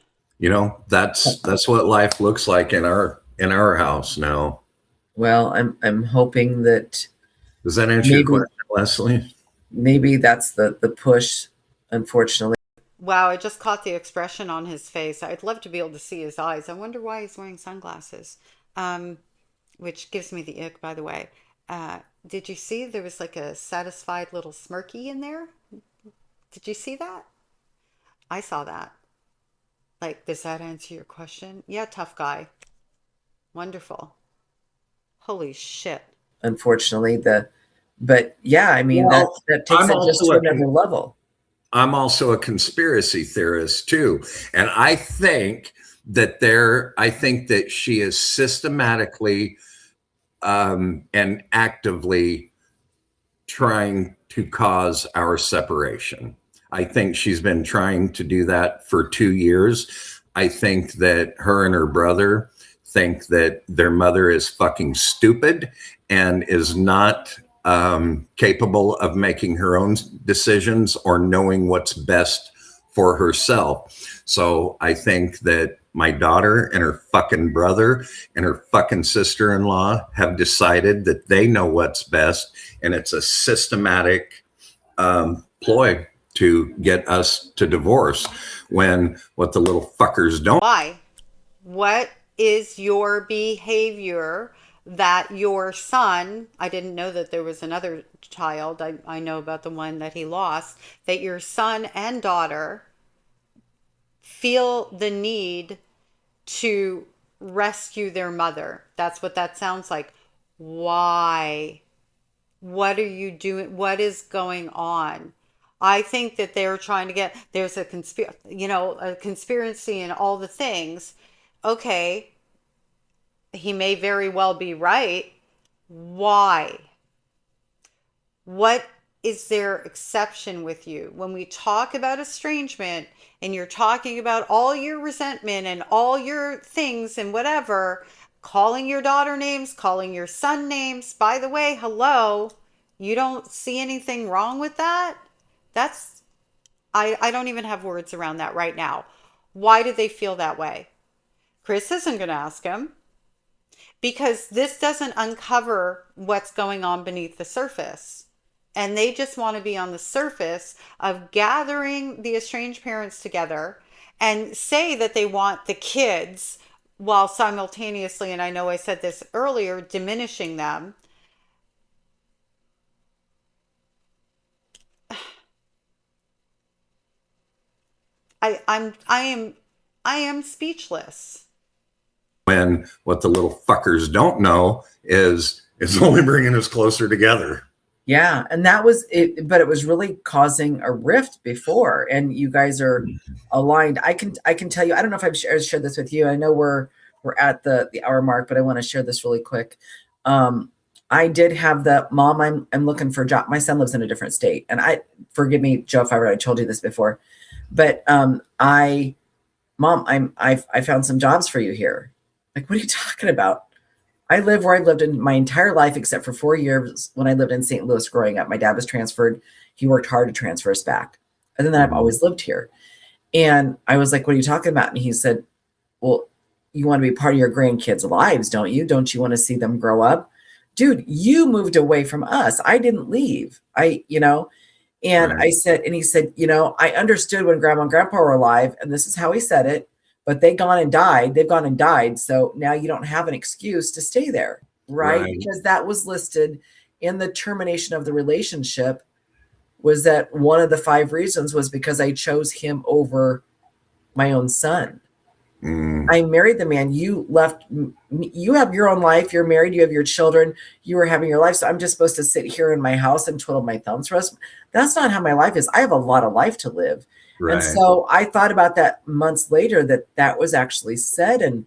That's what life looks like in our house now. Well, I'm hoping that Does that answer your maybe question, Leslie? that's the push, unfortunately. Wow, I just caught the expression on his face. I'd love to be able to see his eyes. I wonder why he's wearing sunglasses. Um, which gives me the ick, by the way. Did you see there was like a satisfied little smirky in there? Did you see that? I saw that. Like, does that answer your question? Yeah, tough guy. Wonderful. Holy shit. Unfortunately, but yeah, I mean Well, that takes I'm it just also to a another level. I'm also a conspiracy theorist too, and I think that she is systematically and actively trying to cause our separation. I think she's been trying to do that for 2 years. I think that her and her brother think that their mother is fucking stupid and is not capable of making her own decisions or knowing what's best for herself. So I think that my daughter and her fucking brother and her fucking sister-in-law have decided that they know what's best, and it's a systematic ploy to get us to divorce, when what the little fuckers don't. Why? What is your behavior that your son, I didn't know that there was another child, I know about the one that he lost, that your son and daughter feel the need to rescue their mother? That's what that sounds like. Why? What are you doing? What is going on? I think that they're trying to get, there's a conspiracy and all the things. Okay, he may very well be right. Why? What is their exception with you? When we talk about estrangement and you're talking about all your resentment and all your things and whatever, calling your daughter names, calling your son names, by the way, hello, you don't see anything wrong with that? That's, I don't even have words around that right now. Why do they feel that way? Chris isn't going to ask him, because this doesn't uncover what's going on beneath the surface. And they just want to be on the surface of gathering the estranged parents together and say that they want the kids, while simultaneously, and I know I said this earlier, diminishing them. I am speechless. When what the little fuckers don't know is it's only bringing us closer together. Yeah, and that was it, but it was really causing a rift before, and you guys are aligned. I can tell you, I don't know if I've shared this with you. I know we're at the hour mark, but I want to share this really quick. I did have the mom. I'm looking for a job. My son lives in a different state, and I forgive me, Joe, if I already told you this before, but I found some jobs for you here. Like, what are you talking about? I live where I've lived in my entire life, except for 4 years when I lived in St. Louis growing up. My dad was transferred. He worked hard to transfer us back. And then I've always lived here. And I was like, what are you talking about? And he said, well, you want to be part of your grandkids' lives, don't you? Don't you want to see them grow up? Dude, you moved away from us. I didn't leave. And Right. I said, and he said, I understood when grandma and grandpa were alive, and this is how he said it, but they've gone and died. So now you don't have an excuse to stay there, right? Right. Because that was listed in the termination of the relationship, was that one of the 5 reasons was because I chose him over my own son. Mm, I married the man. You left. You have your own life. You're married. You have your children. You were having your life. So I'm just supposed to sit here in my house and twiddle my thumbs for us. That's not how my life is. I have a lot of life to live. And right. so I thought about that months later, that that was actually said. And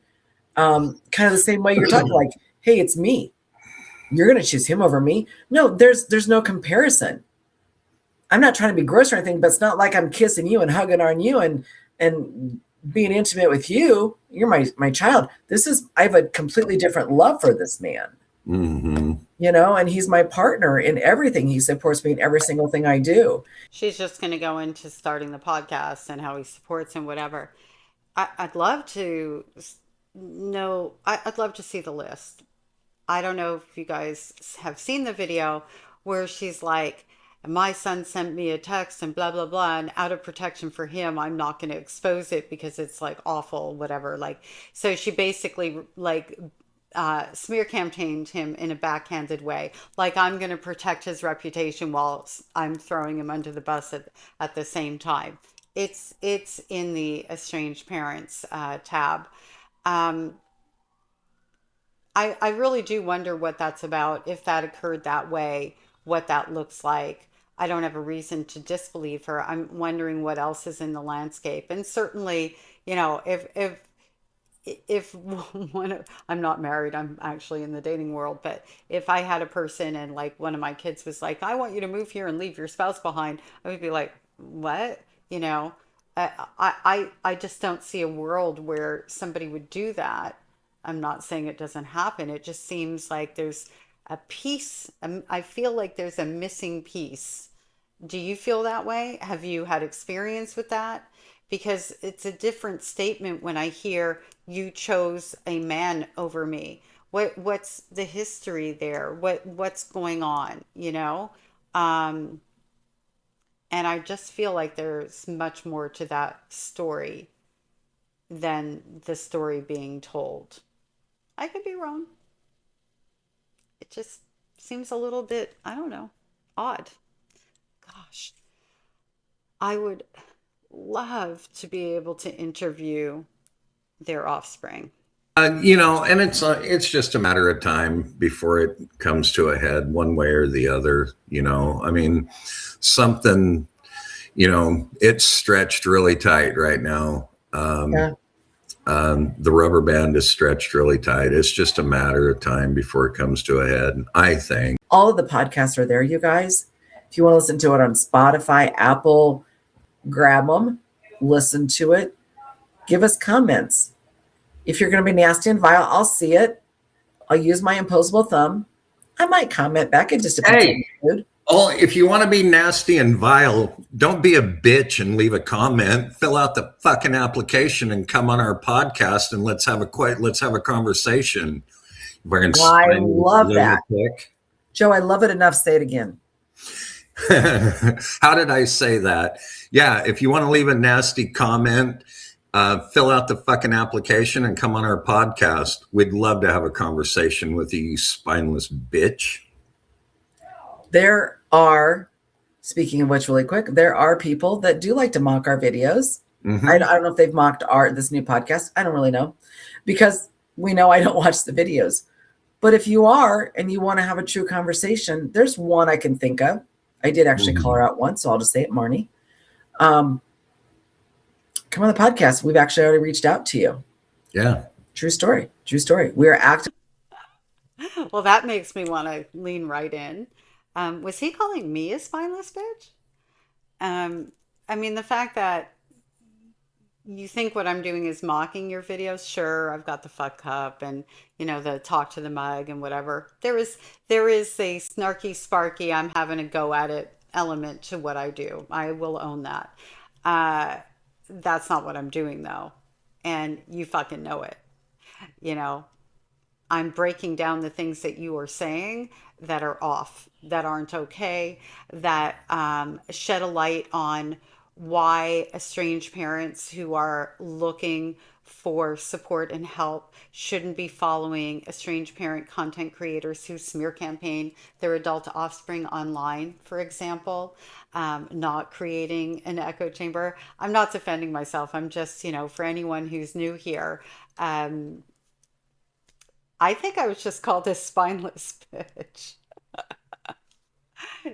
kind of the same way you're talking, like, hey, it's me. You're going to choose him over me. No, there's no comparison. I'm not trying to be gross or anything, but it's not like I'm kissing you and hugging on you and being intimate with you. You're my child. I have a completely different love for this man, Hmm. and he's my partner in everything. He supports me in every single thing I do. She's just going to go into starting the podcast and how he supports and whatever. I'd love to know, I'd love to see the list. I don't know if you guys have seen the video where she's like, my son sent me a text and blah, blah, blah. And out of protection for him, I'm not going to expose it because it's like awful, whatever. Like, so she basically like smear campaigned him in a backhanded way. Like, I'm going to protect his reputation while I'm throwing him under the bus at the same time. It's in the estranged parents tab. Um, I really do wonder what that's about, if that occurred that way, what that looks like. I don't have a reason to disbelieve her. I'm wondering what else is in the landscape. And certainly, if I'm not married, I'm actually in the dating world, but if I had a person and like one of my kids was like, I want you to move here and leave your spouse behind, I would be like, what? You know, I just don't see a world where somebody would do that. I'm not saying it doesn't happen. It just seems like there's a piece. I feel like there's a missing piece. Do you feel that way? Have you had experience with that? Because it's a different statement when I hear you chose a man over me. What's the history there? What's going on, you know? Um, and I just feel like there's much more to that story than the story being told. I could be wrong. It just seems a little bit, I don't know, odd. Gosh, I would love to be able to interview their offspring. And it's just a matter of time before it comes to a head, one way or the other. I mean, something. It's stretched really tight right now. Yeah. The rubber band is stretched really tight. It's just a matter of time before it comes to a head, I think. All of the podcasts are there, you guys. If you want to listen to it on Spotify, Apple, grab them, listen to it, give us comments. If you're going to be nasty and vile, I'll see it. I'll use my imposable thumb. I might comment back. It just depends on Hey, the mood. if you want to be nasty and vile, don't be a bitch and leave a comment. Fill out the fucking application and come on our podcast and let's have a conversation. We're in I love that. lunatic. Joe, I love it enough. Say it again. How did I say that? Yeah, if you want to leave a nasty comment, fill out the fucking application and come on our podcast. We'd love to have a conversation with you, you spineless bitch. There are, speaking of which, really quick, there are people that do like to mock our videos. Mm-hmm. I don't know if they've mocked this new podcast. I don't really know, because we know I don't watch the videos. But if you are and you want to have a true conversation, there's one I can think of. I did actually call her out once, so I'll just say it, Marnie. Come on the podcast. We've actually already reached out to you. Yeah. True story. True story. We are active. Well, that makes me want to lean right in. Was he calling me a spineless bitch? I mean, the fact that you think what I'm doing is mocking your videos. Sure, I've got the fuck cup and the talk to the mug and whatever. There is a snarky, sparky, I'm having a go at it element to what I do. I will own that. That's not what I'm doing though, and you fucking know it. You know, I'm breaking down the things that you are saying that are off, that aren't okay, that shed a light on why estranged parents who are looking for support and help shouldn't be following estranged parent content creators who smear campaign their adult offspring online, for example, not creating an echo chamber. I'm not defending myself. I'm just, for anyone who's new here, um, I think I was just called a spineless bitch.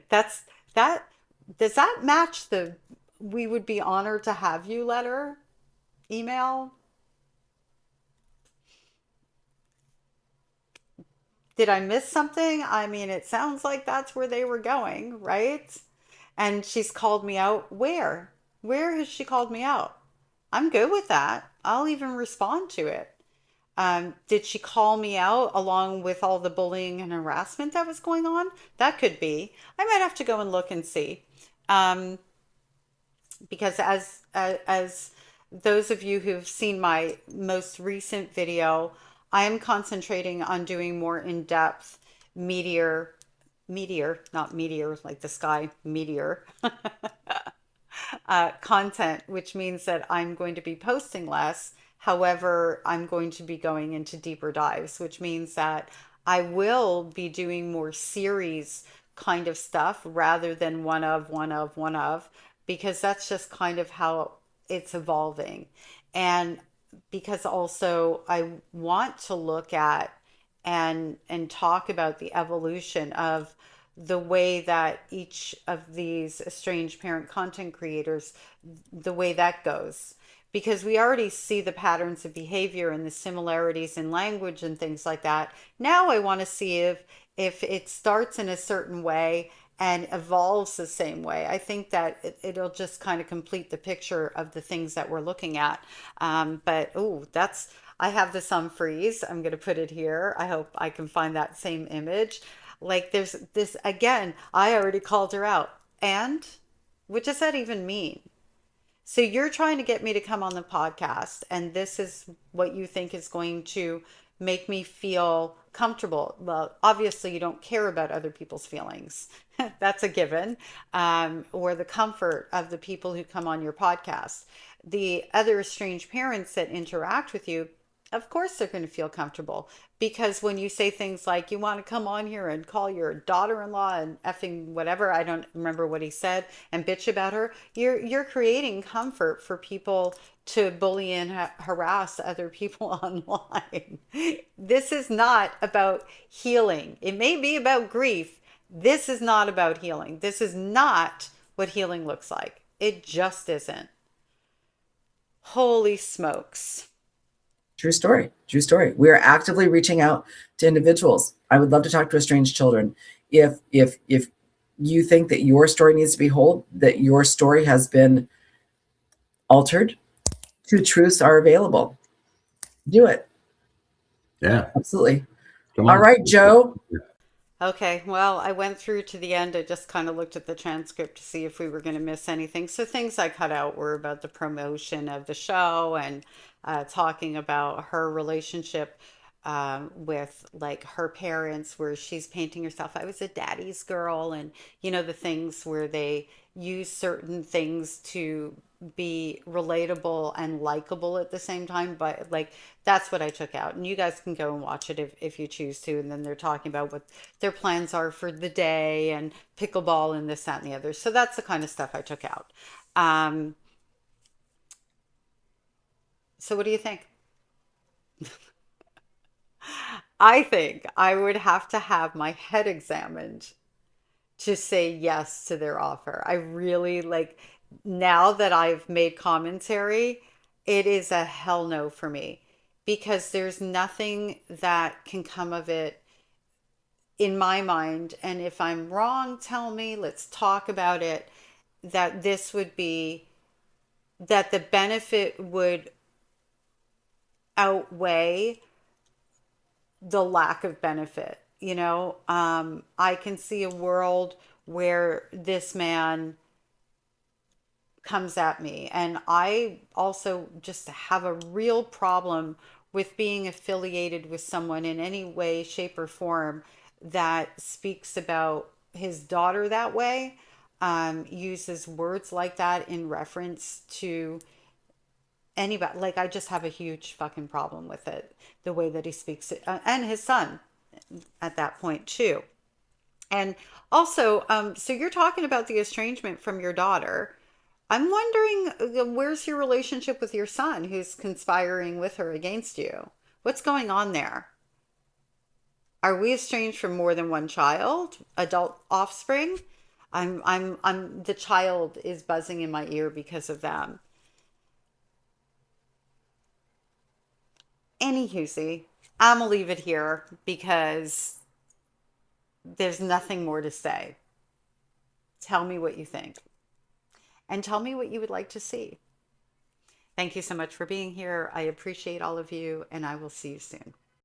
That's that. Does that match the "we would be honored to have you" letter email? Did I miss something? I mean, it sounds like that's where they were going, right? And she's called me out. Where? Where has she called me out? I'm good with that. I'll even respond to it. Did she call me out along with all the bullying and harassment that was going on? That could be. I might have to go and look and see. Um, because as those of you who've seen my most recent video, I am concentrating on doing more in-depth meteor, not meteor like the sky, meteor content, which means that I'm going to be posting less. However, I'm going to be going into deeper dives, which means that I will be doing more series kind of stuff rather than one of, because that's just kind of how it's evolving. And because also I want to look at and talk about the evolution of the way that each of these estranged parent content creators, the way that goes, because we already see the patterns of behavior and the similarities in language and things like that. Now I want to see if it starts in a certain way and evolves the same way. I think that it'll just kind of complete the picture of the things that we're looking at. But oh, that's I have this on freeze. I'm going to put it here. I hope I can find that same image. Like there's this again, I already called her out. And what does that even mean? So you're trying to get me to come on the podcast, and this is what you think is going to make me feel comfortable. Well, obviously, you don't care about other people's feelings. That's a given, or the comfort of the people who come on your podcast. The other estranged parents that interact with you, of course, they're going to feel comfortable because when you say things like you want to come on here and call your daughter-in-law and effing whatever, I don't remember what he said, and bitch about her, you're creating comfort for people to bully and harass other people online. This is not about healing. It may be about grief. This is not about healing. This is not what healing looks like. It just isn't. Holy smokes. True story. True story. We are actively reaching out to individuals. I would love to talk to estranged children. If you think that your story needs to be told, that your story has been altered, two truths are available. Do it. Yeah. Absolutely. Come All on. right, Joe. Okay, well, I went through to the end. I just kind of looked at the transcript to see if we were going to miss anything. So things I cut out were about the promotion of the show and talking about her relationship with like her parents, where she's painting herself. I was a daddy's girl, and the things where they use certain things to be relatable and likable at the same time. But like that's what I took out. And you guys can go and watch it if you choose to. And then they're talking about what their plans are for the day and pickleball and this, that, and the other. So that's the kind of stuff I took out. Um, so what do you think? I think I would have to have my head examined to say yes to their offer. I really like now that I've made commentary, it is a hell no for me because there's nothing that can come of it in my mind. And if I'm wrong, tell me, let's talk about it. That this would be that the benefit would outweigh the lack of benefit. I can see a world where this man comes at me. And I also just have a real problem with being affiliated with someone in any way, shape, or form that speaks about his daughter that way. uses words like that in reference to anybody. Like, I just have a huge fucking problem with it, the way that he speaks it, and his son at that point too. And also, so you're talking about the estrangement from your daughter. I'm wondering, where's your relationship with your son who's conspiring with her against you? What's going on there? Are we estranged from more than one child, adult offspring? The child is buzzing in my ear because of them. Anywho, I'm gonna leave it here because there's nothing more to say. Tell me what you think, and tell me what you would like to see. Thank you so much for being here. I appreciate all of you, and I will see you soon.